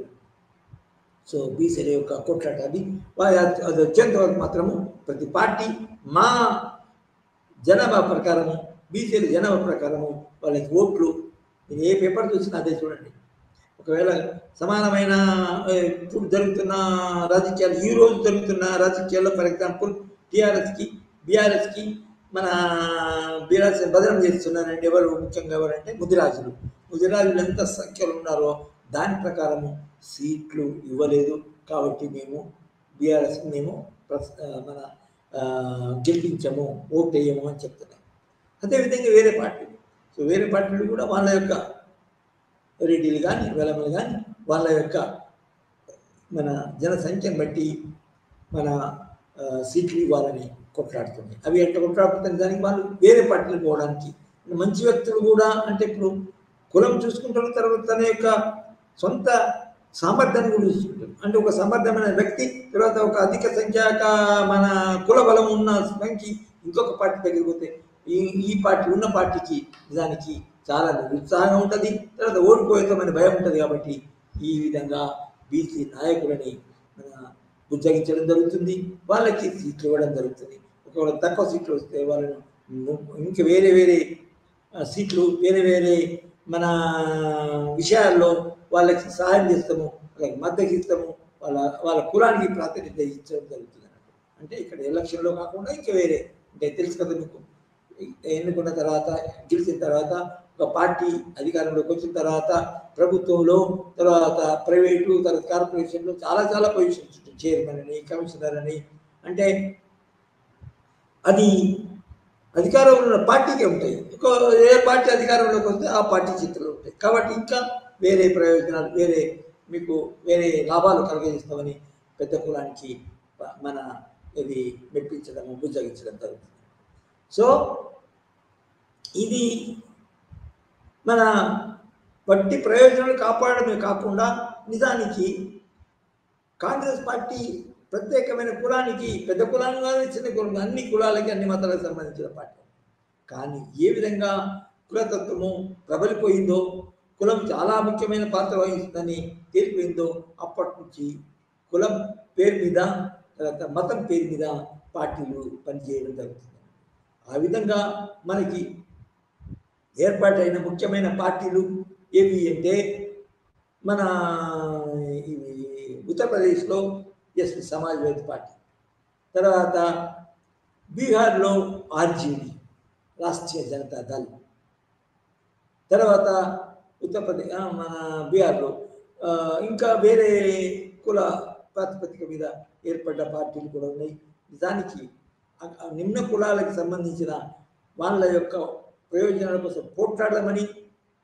సో బీసీల యొక్క కొట్లాట అది వచ్చేంత వరకు మాత్రము ప్రతి పార్టీ మా జనాభా ప్రకారము, బీసీల జనాభా ప్రకారము వాళ్ళకి ఓట్లు, మీరు ఏ పేపర్ చూసినా అదే చూడండి. ఒకవేళ సమానమైన ఇప్పుడు జరుగుతున్న రాజకీయాలు, ఈ రోజు జరుగుతున్న రాజకీయాల్లో ఫర్ ఎగ్జాంపుల్ టీఆర్ఎస్కి బీఆర్ఎస్కి మన బీఆర్ఎస్ బదనం చేస్తున్నారండి. ముఖ్యంగా ఎవరంటే ముదిరాజులు ఎంత సంఖ్యలో ఉన్నారో దాని ప్రకారము సీట్లు ఇవ్వలేదు కాబట్టి మేము బీఆర్ఎస్ మన గెలిపించము, ఓటు వేయము అని చెప్తున్నాం. అదేవిధంగా వేరే పార్టీలు కూడా వాళ్ళ యొక్క రెడ్డిలు కానీ వెలమలు కానీ వాళ్ళ యొక్క మన జనసంఖ్యను బట్టి మన సీట్లు ఇవ్వాలని కొట్లాడుతున్నాయి. అవి ఎట్లా కొట్లాడుతున్నాయి దానికి వాళ్ళు వేరే పార్టీలు పోవడానికి మంచి వ్యక్తులు కూడా, అంటే ఇప్పుడు కులం చూసుకుంటున్న తర్వాత తన యొక్క సొంత సామర్థ్యాన్ని కూడా చూసుకుంటాం. అంటే ఒక సమర్థమైన వ్యక్తి, తర్వాత ఒక అధిక సంఖ్యాక మన కుల బలం ఉన్న వ్యక్తి ఇంకొక పార్టీ దగ్గరికి పోతే ఈ ఈ పార్టీ ఉన్న పార్టీకి నిజానికి చాలా నిరుత్సాహంగా ఉంటుంది, తర్వాత ఓడిపోయేతామని భయం ఉంటుంది. కాబట్టి ఈ విధంగా బీసీ నాయకులని మన బుజ్జగించడం జరుగుతుంది, వాళ్ళకి సీట్లు ఇవ్వడం జరుగుతుంది. ఒకవేళ తక్కువ సీట్లు వస్తే వాళ్ళను ఇంక వేరే వేరే సీట్లు వేరే వేరే మన విషయాల్లో వాళ్ళకి సహాయం చేస్తాము, వాళ్ళకి మద్దతు ఇస్తాము, వాళ్ళ కులానికి ప్రాతినిధ్యం ఇచ్చడం జరుగుతుంది అన్నట్టు. అంటే ఇక్కడ ఎలక్షన్లో కాకుండా ఇంకా వేరే, అంటే తెలుసు కదా మీకు, ఎన్నుకున్న తర్వాత గెలిచిన తర్వాత ఒక పార్టీ అధికారంలోకి వచ్చిన తర్వాత ప్రభుత్వంలో, తర్వాత ప్రైవేటు, తర్వాత కార్పొరేషన్లో చాలా చాలా పొజిషన్స్ ఉంటాయి, చైర్మన్ అని, కమిషనర్ అని. అంటే అది అధికారంలో ఉన్న పార్టీకే ఉంటాయి. ఏ పార్టీ అధికారంలోకి వస్తే ఆ పార్టీ చిత్రాలు ఉంటాయి. కాబట్టి ఇంకా వేరే ప్రయోజనాలు, వేరే లాభాలు కలగజేస్తామని పెద్ద కులానికి మన ఇది మెప్పించడం, బుజ్జగించడం జరుగుతుంది. సో ఇది మన వట్టి ప్రయోజనాలు కాపాడమే కాకుండా నిజానికి కాంగ్రెస్ పార్టీ ప్రత్యేకమైన కులానికి, పెద్ద కులానికి కానీ చిన్న కులం, అన్ని కులాలకి అన్ని మతాలకు సంబంధించిన పార్టీ. కానీ ఏ విధంగా కులతత్వము ప్రబలిపోయిందో, కులం చాలా ముఖ్యమైన పాత్ర వహిస్తుందని తేలిపోయిందో అప్పటి నుంచి కులం పేరు మీద, తర్వాత మతం పేరు మీద పార్టీలు పనిచేయడం జరుగుతుంది. ఆ విధంగా మనకి ఏర్పాటైన ముఖ్యమైన పార్టీలు ఏవి అంటే మన ఉత్తరప్రదేశ్లో ఎస్పీ సమాజ్వాదీ పార్టీ, తర్వాత బీహార్లో ఆర్జేడీ రాష్ట్రీయ జనతా దళ్, తర్వాత ఉత్తరప్రదేశ్ మన బీహార్లో ఇంకా వేరే కుల ప్రాతిపదిక మీద ఏర్పడ్డ పార్టీలు కూడా ఉన్నాయి. నిజానికి నిమ్న కులాలకు సంబంధించిన వాళ్ళ యొక్క ప్రయోజనాల కోసం పోట్లాడమని,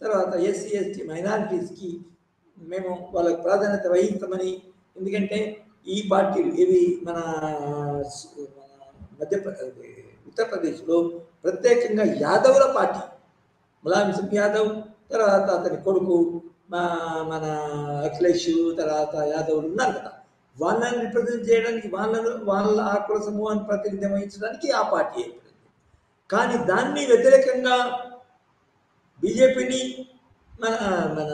తర్వాత ఎస్సీ ఎస్టీ మైనారిటీస్కి మేము వాళ్ళకి ప్రాధాన్యత వహిస్తామని. ఎందుకంటే ఈ పార్టీలు ఇవి మన ఉత్తరప్రదేశ్లో ప్రత్యేకంగా యాదవుల పార్టీ, ములాయం సింగ్ యాదవ్, తర్వాత అతని కొడుకు మన అఖిలేష్, తర్వాత యాదవులు ఉన్నారు కదా, వాళ్ళని రిప్రజెంట్ చేయడానికి, వాళ్ళ ఆ కుల సమూహాన్ని ప్రాతినిధ్యం వహించడానికి ఆ పార్టీ ఏర్పడింది. కానీ దాన్ని వ్యతిరేకంగా బీజేపీని, మన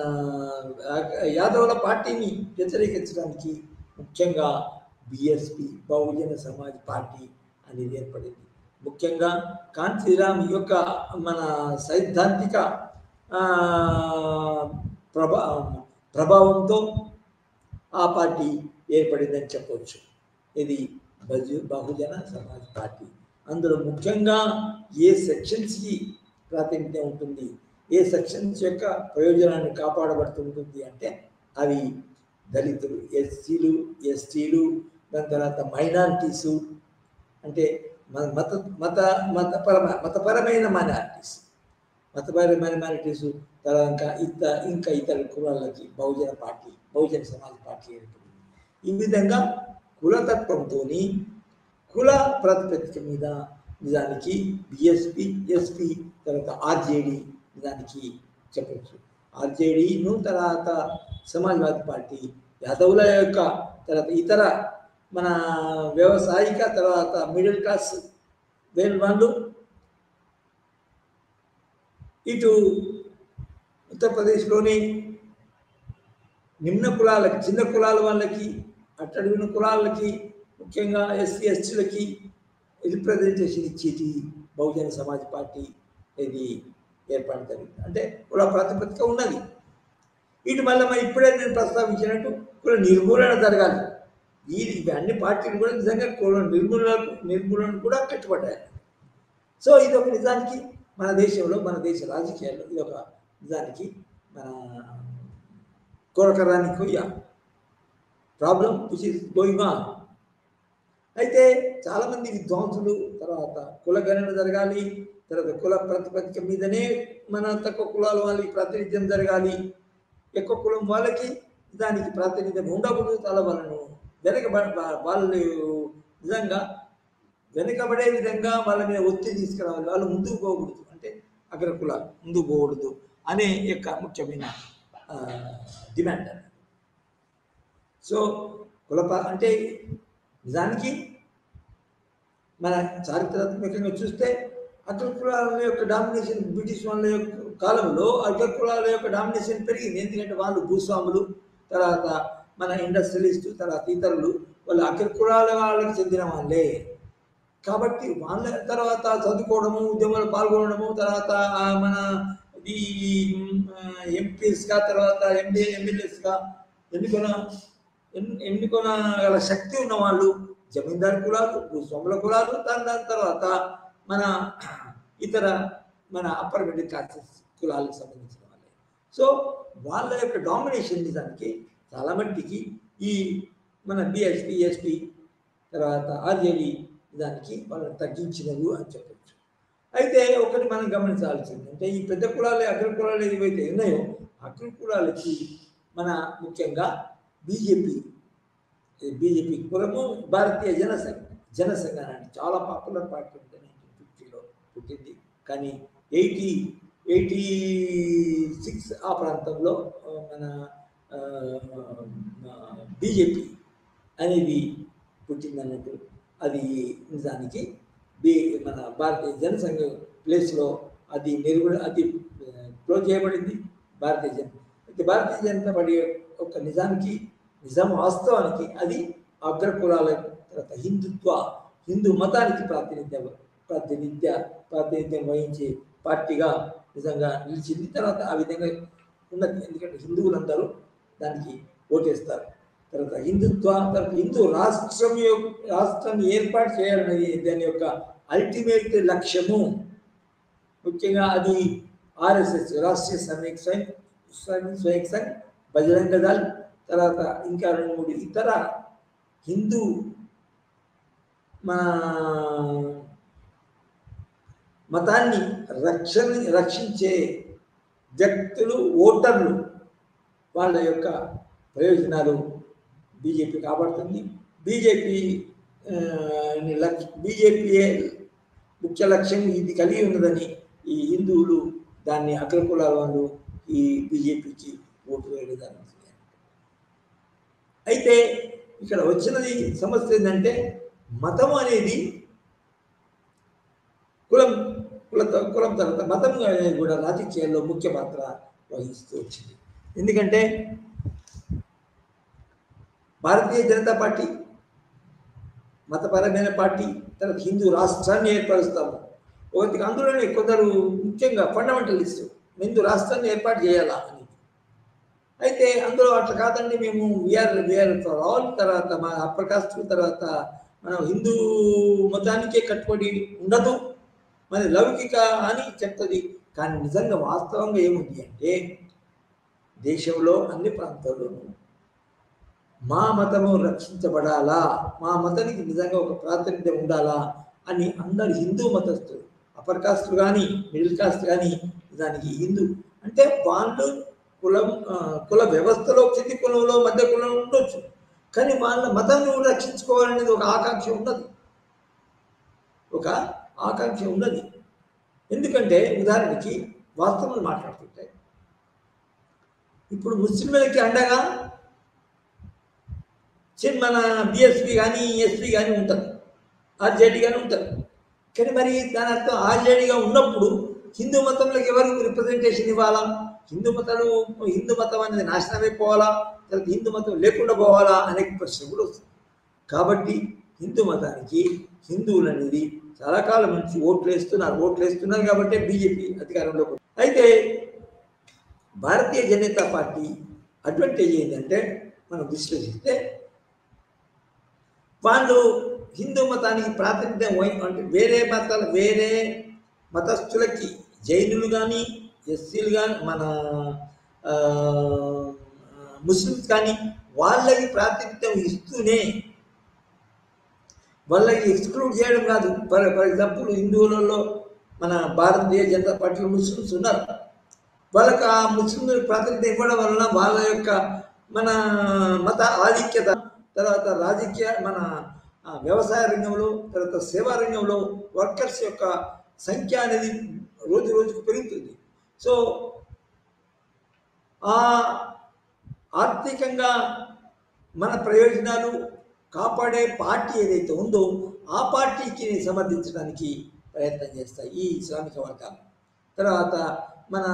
యాదవుల పార్టీని వ్యతిరేకించడానికి ముఖ్యంగా బీఎస్పీ, బహుజన సమాజ్ పార్టీ అనేది ఏర్పడింది. ముఖ్యంగా కాంచీరామ్ యొక్క మన సైద్ధాంతిక ప్రభావంతో ఆ పార్టీ ఏర్పడిందని చెప్పవచ్చు. ఇది బహుజన సమాజ్ పార్టీ. అందులో ముఖ్యంగా ఏ సెక్షన్స్కి ప్రాతినిధ్యం ఉంటుంది, ఏ సెక్షన్స్ యొక్క ప్రయోజనాన్ని కాపాడబడుతుంటుంది అంటే అవి దళితులు, ఎస్సీలు, ఎస్టీలు, దాని తర్వాత మైనారిటీసు, అంటే మతపరమైన మైనారిటీస్, తర్వాత ఇంకా ఇతర కులాలకి బహుజన సమాజ్ పార్టీ ఏర్పడింది. ఈ విధంగా కులతత్వంతో కుల ప్రాతిపదిక మీద నిజానికి బిఎస్పి, ఎస్పి, తర్వాత ఆర్జేడీ నిజానికి చెప్పచ్చు. ఆర్జేడీను తర్వాత సమాజ్వాదీ పార్టీ యాదవుల యొక్క, తర్వాత ఇతర మన వ్యవసాయిక, తర్వాత మిడిల్ క్లాస్ వాళ్ళు, ఇటు ఉత్తరప్రదేశ్లోని నిమ్న కులాలకి, చిన్న కులాల వాళ్ళకి, అట్టడుగున కులాలకి, ముఖ్యంగా ఎస్సీ ఎస్టీలకి రిప్రజెంటేషన్ ఇచ్చేది బహుజన సమాజ్ పార్టీ ఇది ఏర్పాటు జరిగింది. అంటే కుల ప్రాతిపదిక ఉన్నది. ఇటు మళ్ళీ ఇప్పుడే నేను ప్రస్తావించినట్టు కుల నిర్మూలన జరగాలి. ఇవి అన్ని పార్టీలు కూడా నిజంగా కుల నిర్మూలన కూడా కట్టుబడ్డాయి. సో ఇది ఒక నిజానికి మన దేశంలో, మన దేశ రాజకీయాల్లో ఇది ఒక నిజానికి మన కొరకరానికి problem which is going on. అయితే చాలామంది విద్వాంసులు తర్వాత కుల గణన జరగాలి, తర్వాత కుల ప్రాతిపదిక మీదనే మన తక్కువ కులాల వాళ్ళకి ప్రాతినిధ్యం జరగాలి, ఎక్కువ కులం వాళ్ళకి దానికి ప్రాతినిధ్యం ఉండకూడదు, చాలా వాళ్ళను వాళ్ళు నిజంగా వెనుకబడే విధంగా వాళ్ళ మీద ఒత్తిడి తీసుకురావాలి, వాళ్ళు ముందుకు పోకూడదు, అంటే అగ్ర కులాలు ముందుకు పోకూడదు అనే యొక్క ముఖ్యమైన డిమాండ్. సో అంటే నిజానికి మన చారిత్రాత్మకంగా చూస్తే అగ్రకులాల యొక్క డామినేషన్ బ్రిటిష్ వాళ్ళ యొక్క కాలంలో అగ్రకులాల యొక్క డామినేషన్ పెరిగింది. ఎందుకంటే వాళ్ళు భూస్వాములు, తర్వాత మన ఇండస్ట్రియలిస్టు, తర్వాత ఇతరులు వాళ్ళు అగ్రకులాల వాళ్ళకి చెందిన వాళ్ళే. కాబట్టి వాళ్ళ తర్వాత చదువుకోవడము, ఉద్యమంలో పాల్గొనడము, తర్వాత మన ఈ ఎంపీస్గా, తర్వాత ఎమ్మెల్యేస్గా ఎన్నుకొన గల శక్తి ఉన్న వాళ్ళు జమీందారు కులాలు, భూస్వాముల కులాలు, దాని తర్వాత మన ఇతర మన అప్పర్ మిడిల్ క్లాసెస్ కులాలకు సంబంధించిన వాళ్ళే. సో వాళ్ళ యొక్క డామినేషన్ నిజానికి చాలా మట్టికి ఈ మన బిఎస్పి, ఎస్పి, తర్వాత ఆర్జేడీ దానికి వాళ్ళని తగ్గించినవి అని చెప్పచ్చు. అయితే ఒకటి మనం గమనించాల్సింది అంటే ఈ పెద్ద కులాలు, అగ్ర కులాలు ఏవైతే ఉన్నాయో అగ్ర కులాలకి మన ముఖ్యంగా బీజేపీ కులము భారతీయ జనసంఘ అంటే చాలా పాపులర్ పార్టీ ఉంది. 1950లో పుట్టింది, కానీ 86 ఆ ప్రాంతంలో మన బీజేపీ అనేది పుట్టిందన్నట్టు. అది నిజానికి మన భారతీయ జనసంఘ ప్లేస్లో అది క్లోజ్ చేయబడింది. భారతీయ జనతా పార్టీ ఒక నిజాం వాస్తవానికి అది అగ్రకులాల తర్వాత హిందూ మతానికి ప్రాతినిధ్యం వహించే పార్టీగా నిజంగా నిలిచింది. తర్వాత ఆ విధంగా ఉన్నది, ఎందుకంటే హిందువులందరూ దానికి ఓటేస్తారు. తర్వాత హిందూ రాష్ట్రం ఏర్పాటు చేయాలనేది దాని యొక్క అల్టిమేట్ లక్ష్యము. ముఖ్యంగా అది ఆర్ఎస్ఎస్, రాష్ట్రీయ స్వయం సంఘ్, బజరంగ దళ్, తర్వాత ఇంకా 2-3 ఇతర హిందూ మన మతాన్ని రక్షించే వ్యక్తులు, ఓటర్లు, వాళ్ళ యొక్క ప్రయోజనాలు బీజేపీ కాపాడుతుంది. బీజేపీ ముఖ్య లక్ష్యం ఇది కలిగి ఉన్నదని ఈ హిందువులు దాన్ని అగ్రకులాల వాళ్ళు ఈ బీజేపీకి ఓటు వేయడానికి. అయితే ఇక్కడ వచ్చినది సమస్య ఏంటంటే మతం అనేది కులం తర్వాత మతం అనేది కూడా రాజకీయాల్లో ముఖ్య పాత్ర వహిస్తూ వచ్చింది. ఎందుకంటే భారతీయ జనతా పార్టీ మతపరమైన పార్టీ, తర్వాత హిందూ రాష్ట్రాన్ని ఏర్పరుస్తాము. ఒకటి అందులోనే కొందరు ముఖ్యంగా ఫండమెంటలిస్ట్ హిందూ రాష్ట్రాన్ని ఏర్పాటు చేయాలా అని. అయితే అందులో అట్లా కాదండి, మేము వీఆర్ ఫర్ ఆల్, తర్వాత మా అప్పర్ కాస్ట్, తర్వాత మనం హిందూ మతానికే కట్టుబడి ఉండదు, మరి లౌకిక అని చెప్తుంది. కానీ నిజంగా వాస్తవంగా ఏముంది అంటే దేశంలో అన్ని ప్రాంతాల్లోనూ మా మతము రక్షించబడాలా, మా మతానికి నిజంగా ఒక ప్రాతినిధ్యం ఉండాలా అని అందరు హిందూ మతస్థులు, అప్పర్ కాస్ట్ కానీ మిడిల్ కాస్ట్ కానీ దానికి హిందూ అంటే వాళ్ళు కుల వ్యవస్థలో కింది కులంలో మధ్య కులం ఉండొచ్చు, కానీ వాళ్ళ మతాన్ని రక్షించుకోవాలనేది ఒక ఆకాంక్ష ఉన్నది. ఎందుకంటే ఉదాహరణకి వాస్తవాలు మాట్లాడుతుంటే ఇప్పుడు ముస్లింలకి అండగా మన బిఎస్పీ కానీ ఎస్పీ కానీ ఉంటుంది, ఆర్జేడీ కానీ ఉంటుంది. కానీ మరి దాని అర్థం ఆర్జేడీగా ఉన్నప్పుడు హిందూ మతంలోకి ఎవరు రిప్రజెంటేషన్ ఇవ్వాలా? హిందూ మతం అనేది నాశనం అయిపోవాలా, తర్వాత హిందూ మతం లేకుండా పోవాలా అనే ప్రశ్న కూడా వస్తుంది. కాబట్టి హిందూ మతానికి హిందువులు అనేది చాలా కాలం నుంచి ఓట్లు వేస్తున్నారు కాబట్టి బీజేపీ అధికారంలోకి. అయితే భారతీయ జనతా పార్టీ అడ్వాంటేజ్ ఏంటంటే మనం విశ్లేషిస్తే వాళ్ళు హిందూ మతానికి ప్రాతినిధ్యం అంటే వేరే మతస్థులకి జైనులు కానీ ఎస్సీలు కానీ మన ముస్లిమ్స్ కానీ వాళ్ళకి ప్రాతినిధ్యం ఇస్తూనే వాళ్ళకి ఎక్స్క్లూడ్ చేయడం కాదు. ఫర్ ఎగ్జాంపుల్ హిందువులలో మన భారతీయ జనతా పార్టీలో ముస్లిమ్స్ ఉన్నారు, వాళ్ళకి ఆ ముస్లింలకు ప్రాతినిధ్యం ఇవ్వడం వలన వాళ్ళ యొక్క మన మత ఆధిక్యత, తర్వాత రాజకీయ మన వ్యవసాయ రంగంలో, తర్వాత సేవా రంగంలో వర్కర్స్ యొక్క సంఖ్య అనేది రోజు రోజుకు పెరుగుతుంది. సో ఆర్థికంగా మన ప్రయోజనాలు కాపాడే పార్టీ ఏదైతే ఉందో ఆ పార్టీకి సమర్థించడానికి ప్రయత్నం చేస్తాయి ఈ శ్రామిక వర్గాలు. తర్వాత మన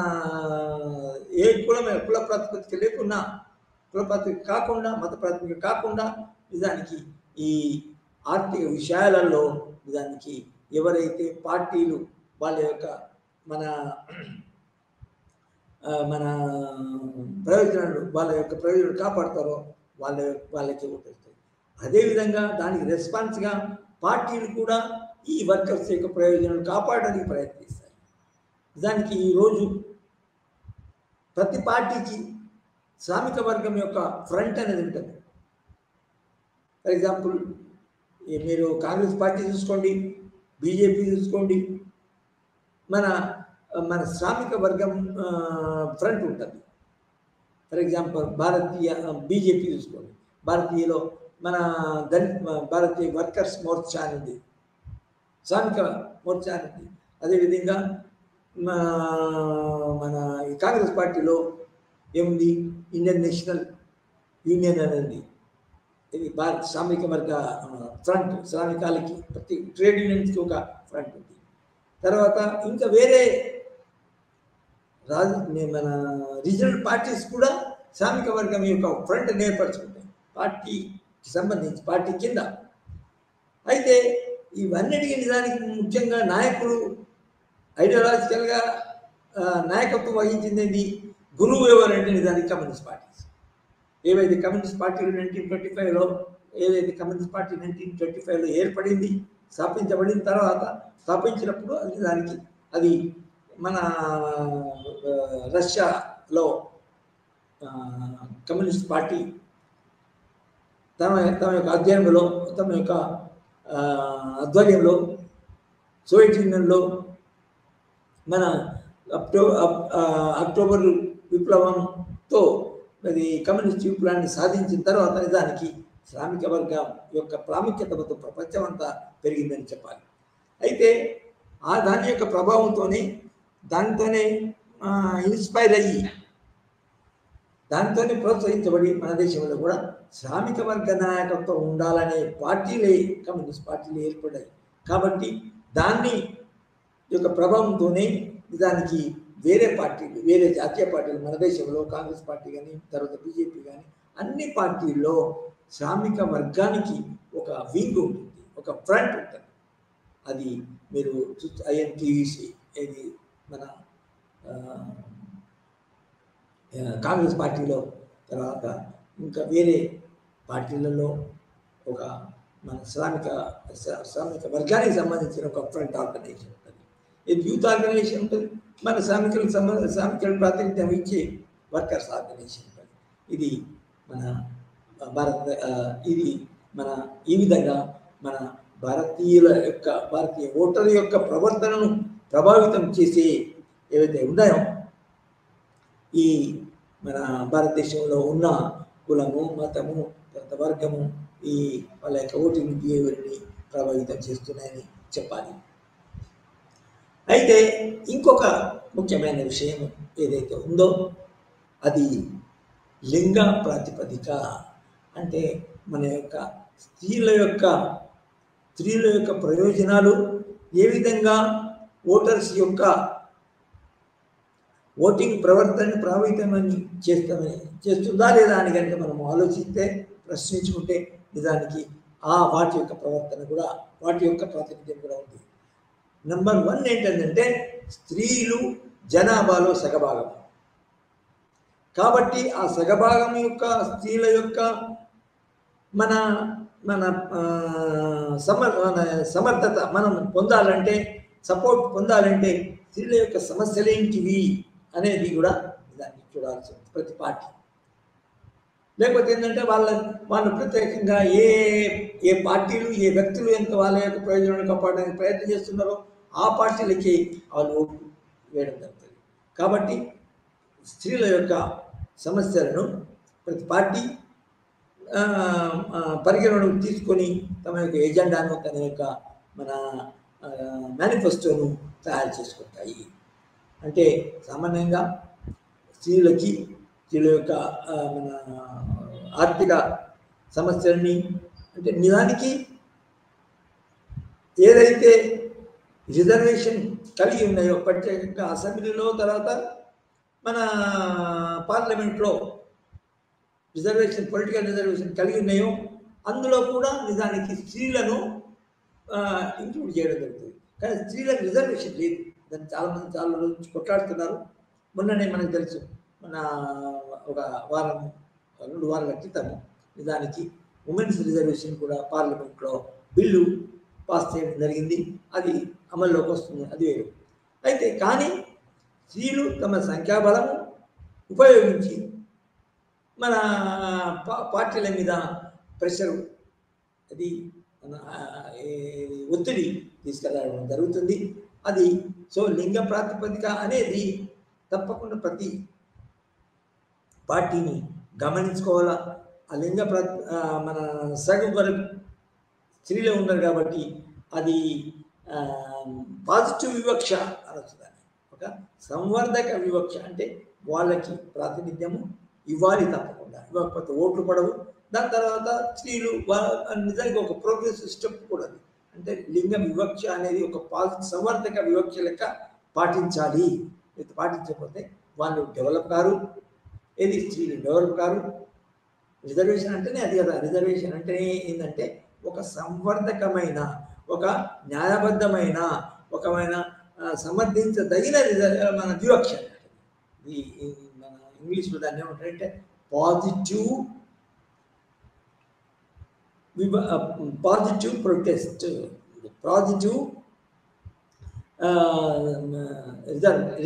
ఏ కుల ప్రాతిపదిక లేకున్నా, కుల ప్రాతిపదిక కాకుండా, మత ప్రాతిపదిక కాకుండా నిజానికి ఈ ఆర్థిక విషయాలలో నిజానికి ఎవరైతే పార్టీలు వాళ్ళ యొక్క మన మన ప్రయోజనాలు వాళ్ళ యొక్క ప్రయోజనాలు కాపాడతారో వాళ్ళకి ఓటేస్తాయి. అదేవిధంగా దానికి రెస్పాన్స్గా పార్టీలు కూడా ఈ వర్కర్స్ యొక్క ప్రయోజనాలు కాపాడడానికి ప్రయత్నిస్తాయి. దానికి ఈరోజు ప్రతి పార్టీకి శ్రామిక వర్గం యొక్క ఫ్రంట్ అనేది ఉంటుంది. ఫర్ ఎగ్జాంపుల్ మీరు కాంగ్రెస్ పార్టీ చూసుకోండి, బీజేపీ చూసుకోండి, మన శ్రామిక వర్గం ఫ్రంట్ ఉంటుంది. ఫర్ ఎగ్జాంపుల్ బీజేపీ చూసుకోండి, భారతీయలో మన భారతీయ వర్కర్స్ మోర్చా అనేది శ్రామిక మోర్చా అనేది. అదేవిధంగా మన కాంగ్రెస్ పార్టీలో ఏముంది, ఇండియన్ నేషనల్ యూనియన్ అనేది. ఇది భారత శ్రామిక వర్గ ఫ్రంట్, శ్రామికాలకి ప్రతి ట్రేడ్ యూనియన్స్కి ఒక ఫ్రంట్ ఉంది. తర్వాత ఇంకా వేరే మన రీజనల్ పార్టీస్ కూడా శ్రామిక వర్గం యొక్క ఫ్రంట్ ఏర్పరచుకుంటాయి పార్టీకి సంబంధించి, పార్టీ కింద. అయితే ఇవన్నిటికీ నిజానికి ముఖ్యంగా నాయకులు ఐడియాలజికల్గా నాయకత్వం వహించింది గురువు ఎవరంటే నిజానికి కమ్యూనిస్ట్ పార్టీస్. ఏవైతే కమ్యూనిస్ట్ పార్టీలు 1925లో ఏదైతే కమ్యూనిస్ట్ పార్టీ 1925లో ఏర్పడింది, స్థాపించబడిన తర్వాత స్థాపించినప్పుడు నిజానికి అది మన రష్యాలో కమ్యూనిస్ట్ పార్టీ తమ యొక్క అధ్యయనంలో, తమ యొక్క ఆధ్వర్యంలో సోవియట్ యూనియన్లో మన అక్టోబర్ విప్లవంతో అది కమ్యూనిస్ట్ విప్లవాన్ని సాధించిన తర్వాత నిజానికి శ్రామిక వర్గం యొక్క ప్రాముఖ్యత మొత్తం ప్రపంచం అంతా పెరిగిందని చెప్పాలి. అయితే దాని యొక్క ప్రభావంతోనే దానితోనే ఇన్స్పైర్ అయ్యి దానితోనే ప్రోత్సహించబడి మన దేశంలో కూడా శ్రామిక వర్గ నాయకత్వం ఉండాలనే పార్టీలే కమ్యూనిస్ట్ పార్టీలు ఏర్పడ్డాయి. కాబట్టి దాన్ని యొక్క ప్రభావంతోనే నిజానికి వేరే పార్టీలు, వేరే జాతీయ పార్టీలు మన దేశంలో కాంగ్రెస్ పార్టీ కానీ, తర్వాత బీజేపీ కానీ, అన్ని పార్టీల్లో శ్రామిక వర్గానికి ఒక వింగ్ ఉంటుంది, ఒక ఫ్రంట్ ఉంటుంది. అది మీరు ఐఎన్టీయూసీ ఇది మన కాంగ్రెస్ పార్టీలో, తర్వాత ఇంకా వేరే పార్టీలలో ఒక మన శ్రామిక వర్గానికి సంబంధించిన ఒక ఫ్రంట్ ఆర్గనైజేషన్ ఉంటుంది. ఇది యూత్ ఆర్గనైజేషన్ ఉంటుంది, మన శ్రామికులకు ప్రాతినిధ్యం ఇచ్చే వర్కర్స్ ఆర్గనైజేషన్ ఉంటుంది. ఇది మన ఇది మన ఈ విధంగా మన భారతీయ ఓటర్ల యొక్క ప్రవర్తనను ప్రభావితం చేసే ఏవైతే ఉన్నాయో ఈ మన భారతదేశంలో ఉన్న కులము, మతము, వర్గము ఈ వాళ్ళ యొక్క ఓటింగ్ బిహేవియర్ని ప్రభావితం చేస్తున్నాయని చెప్పాలి. అయితే ఇంకొక ముఖ్యమైన విషయం ఏదైతే ఉందో అది లింగ ప్రాతిపదిక. అంటే మన యొక్క స్త్రీల యొక్క ప్రయోజనాలు ఏ విధంగా ఓటర్స్ యొక్క ఓటింగ్ ప్రవర్తనని ప్రభావితమని చేస్తుందా లేదా అని కనుక మనం ఆలోచిస్తే, ప్రశ్నించుకుంటే నిజానికి వాటి యొక్క ప్రవర్తన కూడా, వాటి యొక్క ప్రాతినిధ్యం కూడా ఉంది. నెంబర్ 1 ఏంటంటే స్త్రీలు జనాభాలో సగభాగం. కాబట్టి ఆ సగభాగం యొక్క స్త్రీల యొక్క మన సమర్థత మనం పొందాలంటే, సపోర్ట్ పొందాలంటే స్త్రీల యొక్క సమస్యలేంటివి అనేది కూడా దాన్ని చూడాల్సి ఉంది ప్రతి పార్టీ. లేకపోతే ఏంటంటే వాళ్ళు ప్రత్యేకంగా ఏ పార్టీలు, ఏ వ్యక్తులు ఎంత వాళ్ళ యొక్క ప్రయోజనాన్ని కాపాడడానికి ప్రయత్నం చేస్తున్నారో ఆ పార్టీలకి వాళ్ళు ఓటు వేయడం జరుగుతుంది. కాబట్టి స్త్రీల యొక్క సమస్యలను ప్రతి పార్టీ పరిగణనకు తీసుకొని తమ యొక్క ఎజెండాను, తన యొక్క మన మేనిఫెస్టోను తయారు చేసుకుంటాయి. అంటే సామాన్యంగా స్త్రీల యొక్క మన ఆర్థిక సమస్యల్ని అంటే నిజానికి ఏదైతే రిజర్వేషన్ కలిగి ఉన్నాయో ప్రత్యేకంగా అసెంబ్లీలో తర్వాత మన పార్లమెంట్లో రిజర్వేషన్ పొలిటికల్ రిజర్వేషన్ కలిగి ఉన్నాయో అందులో కూడా నిజానికి స్త్రీలను ఇంక్లూడ్ చేయడం జరుగుతుంది. కానీ స్త్రీలకు రిజర్వేషన్ లేదు. దాన్ని చాలామంది చాలా రోజు కొట్లాడుతున్నారు. మొన్ననే మనకు తెలుసు, మన ఒక వారం 2 వారాల క్రితము నిజానికి ఉమెన్స్ రిజర్వేషన్ కూడా పార్లమెంట్లో బిల్లు పాస్ చేయడం జరిగింది. అది అమల్లోకి వస్తుంది, అది వేరు. అయితే కానీ స్త్రీలు తమ సంఖ్యాబలము ఉపయోగించి మన పార్టీల మీద ప్రెషరు, అది ఒత్తిడి తీసుకెళ్ళడం జరుగుతుంది. అది సో లింగ ప్రాతిపదిక అనేది తప్పకుండా ప్రతి పార్టీని గమనించుకోవాలా. ఆ లింగ మన సగం వరకు స్త్రీలే ఉన్నారు కాబట్టి అది పాజిటివ్ వివక్ష అనొచ్చు. దాన్ని ఒక సంవర్ధక వివక్ష అంటే వాళ్ళకి ప్రాతినిధ్యము ఇవ్వాలి, తప్పకుండా ఇవ్వకపోతే ఓట్లు పడవు. దాని తర్వాత స్త్రీలు నిజానికి ఒక ప్రోగ్రెసివ్ స్టెప్ కూడా అది. అంటే లింగ వివక్ష అనేది ఒక సంవర్ధక వివక్ష లెక్క పాటించాలి. పాటించకపోతే వాళ్ళు డెవలప్ కారు, ఏది స్త్రీలు డెవలప్ కారు. రిజర్వేషన్ అంటేనే అది కదా. రిజర్వేషన్ అంటేనే ఏంటంటే ఒక సంవర్ధకమైన, ఒక న్యాయబద్ధమైన, ఒకమైన సమర్థించదగిన మన వివక్ష. ఈ మన ఇంగ్లీష్లో దాన్ని ఏమంటారంటే పాజిటివ్ ప్రొటెస్ట్, పాజిటివ్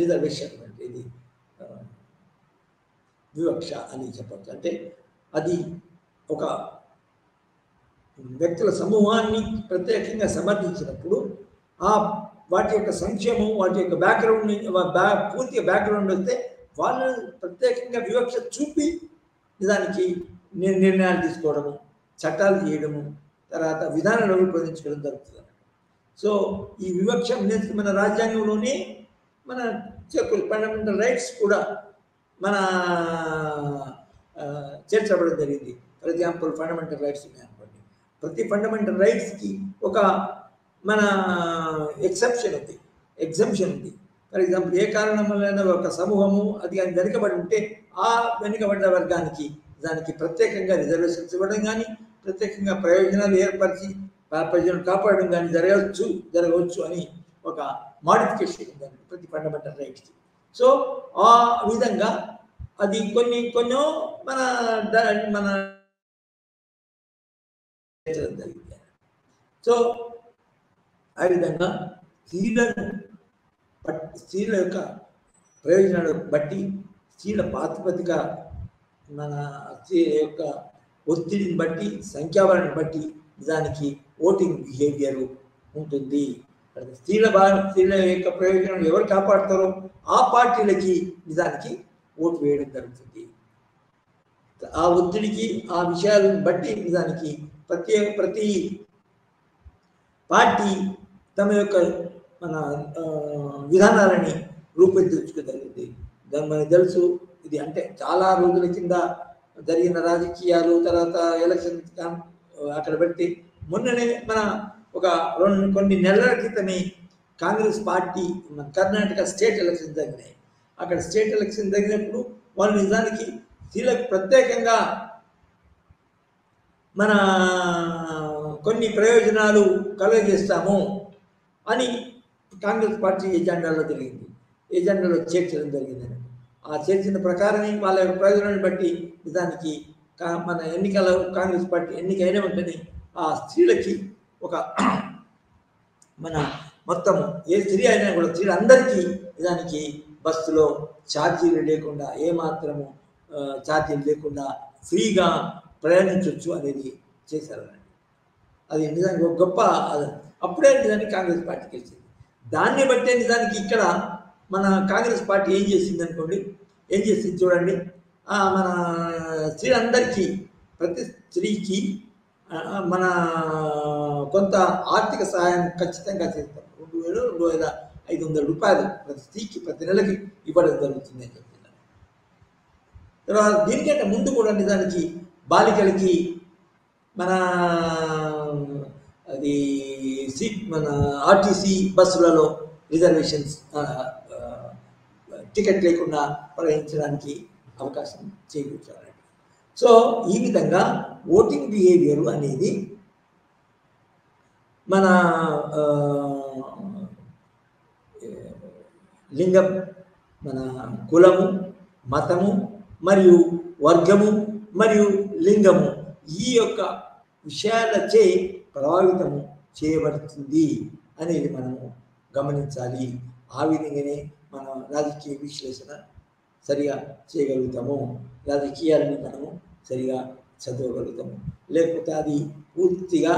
రిజర్వేషన్. ఇది వివక్ష అని చెప్పచ్చు. అంటే అది ఒక వ్యక్తుల సమూహాన్ని ప్రత్యేకంగా సమర్థించినప్పుడు వాటి యొక్క సంక్షేమం, వాటి యొక్క బ్యాక్గ్రౌండ్, పూర్తిగా బ్యాక్గ్రౌండ్ వస్తే వాళ్ళు ప్రత్యేకంగా వివక్ష చూపి నిజానికి నిర్ణయాలు తీసుకోవడము, చట్టాలు చేయడము, తర్వాత విధానాలు రూపొందించుకోవడం జరుగుతుంది. సో ఈ వివక్ష మన రాజ్యాంగంలోనే మన ఫండమెంటల్ రైట్స్ కూడా మన చేర్చబడడం జరిగింది. ఫర్ ఎగ్జాంపుల్ ఫండమెంటల్ రైట్స్ ఉన్నాయనుకోండి, ప్రతి ఫండమెంటల్ రైట్స్కి ఒక మన ఎగ్జంప్షన్ ఉంది. ఫర్ ఎగ్జాంపుల్ ఏ కారణం వల్ల ఒక సమూహము అది వెనుకబడి ఉంటే ఆ వెనుకబడ్డ వర్గానికి దానికి ప్రత్యేకంగా రిజర్వేషన్స్ ఇవ్వడం కానీ, ప్రత్యేకంగా ప్రయోజనాలు ఏర్పరిచి ప్రయోజనాలు కాపాడడం కానీ జరగవచ్చు అని ఒక మాడిఫికేషన్ ఉందండి ప్రతి ఫండమెంటల్ రైట్స్కి. సో ఆ విధంగా అది కొన్నో మన జరిగింది. సో ఆ విధంగా స్త్రీల యొక్క ప్రయోజనాలు బట్టి, స్త్రీల ప్రాతిపదిక, మన స్త్రీల యొక్క ఒత్తిడిని బట్టి, సంఖ్యాబలాన్ని బట్టి నిజానికి ఓటింగ్ బిహేవియర్ ఉంటుంది. స్త్రీల యొక్క ప్రయోజనాలు ఎవరు కాపాడుతారో ఆ పార్టీలకి నిజానికి ఓటు వేయడం జరుగుతుంది. ఆ ఒత్తిడికి, ఆ విషయాలను బట్టి నిజానికి ప్రతి పార్టీ తమ యొక్క మన విధానాలని రూపొందించుకోగలిగింది. దాని మనకు తెలుసు. ఇది అంటే చాలా రోజుల కింద జరిగిన రాజకీయాలు, తర్వాత ఎలక్షన్ అక్కడ పెట్టి మొన్ననే మన కొన్ని నెలల క్రితమే Congress party Karnataka state election జరిగినాయి. అక్కడ స్టేట్ ఎలక్షన్ జరిగినప్పుడు వాళ్ళు నిజానికి స్త్రీలకు ప్రత్యేకంగా మన కొన్ని ప్రయోజనాలు కలుగజేస్తాము అని కాంగ్రెస్ పార్టీ ఎజెండాలో చేర్చడం జరిగిందని. ఆ చేర్చిన ప్రకారమే వాళ్ళ యొక్క ప్రయోజనాన్ని బట్టి నిజానికి మన ఎన్నికల కాంగ్రెస్ పార్టీ ఎన్నికైన వెంటనే ఆ స్త్రీలకి ఒక మన మొత్తము ఏ స్త్రీ అయినా కూడా స్త్రీలందరికీ నిజానికి బస్సులో ఛార్జీలు లేకుండా, ఏమాత్రము ఛార్జీలు లేకుండా ఫ్రీగా ప్రయాణించవచ్చు అనేది చేశారండి. అది నిజానికి ఒక గొప్ప. అప్పుడే నిజానికి కాంగ్రెస్ పార్టీకి వచ్చింది. దాన్ని బట్టే నిజానికి ఇక్కడ మన కాంగ్రెస్ పార్టీ ఏం చేసింది చూడండి. మన స్త్రీలందరికీ, ప్రతి స్త్రీకి మన కొంత ఆర్థిక సహాయం ఖచ్చితంగా చేస్తారు. 2,500 రూపాయలు ప్రతి స్త్రీకి ప్రతి నెలకి ఇవ్వడం జరుగుతుంది అని చెప్తున్నారు. తర్వాత దీనికంటే ముందు కూడా నిజానికి బాలికలకి మన అది మన ఆర్టీసీ బస్సులలో రిజర్వేషన్స్ టికెట్ లేకుండా ప్రయాణించడానికి అవకాశం చేకూర్చాలి. సో ఈ విధంగా ఓటింగ్ బిహేవియర్ అనేది మన లింగం, మన కులము, మతము మరియు వర్గము మరియు లింగము ఈ యొక్క విషయాలచే ప్రభావితము చేయబడుతుంది అనేది మనము గమనించాలి. ఆ విధంగానే మనం రాజకీయ విశ్లేషణ సరిగా చేయగలుగుతాము, రాజకీయాలను మనము సరిగా చదవగలుగుతాము. లేకపోతే అది పూర్తిగా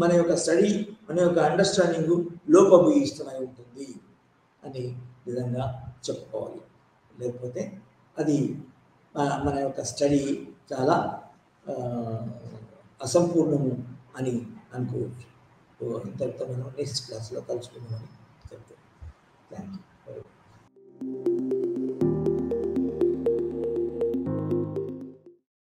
మన యొక్క స్టడీ, మన యొక్క అండర్స్టాండింగ్ లోపభూయిష్టమై ఉంటుంది అని విధంగా చెప్పుకోవాలి. లేకపోతే అది మన యొక్క స్టడీ చాలా అసంపూర్ణము అని అనుకోవచ్చు. ఇంతటితో మనం నెక్స్ట్ క్లాస్లో కలుసుకుందామని చెప్తాను. Thank you.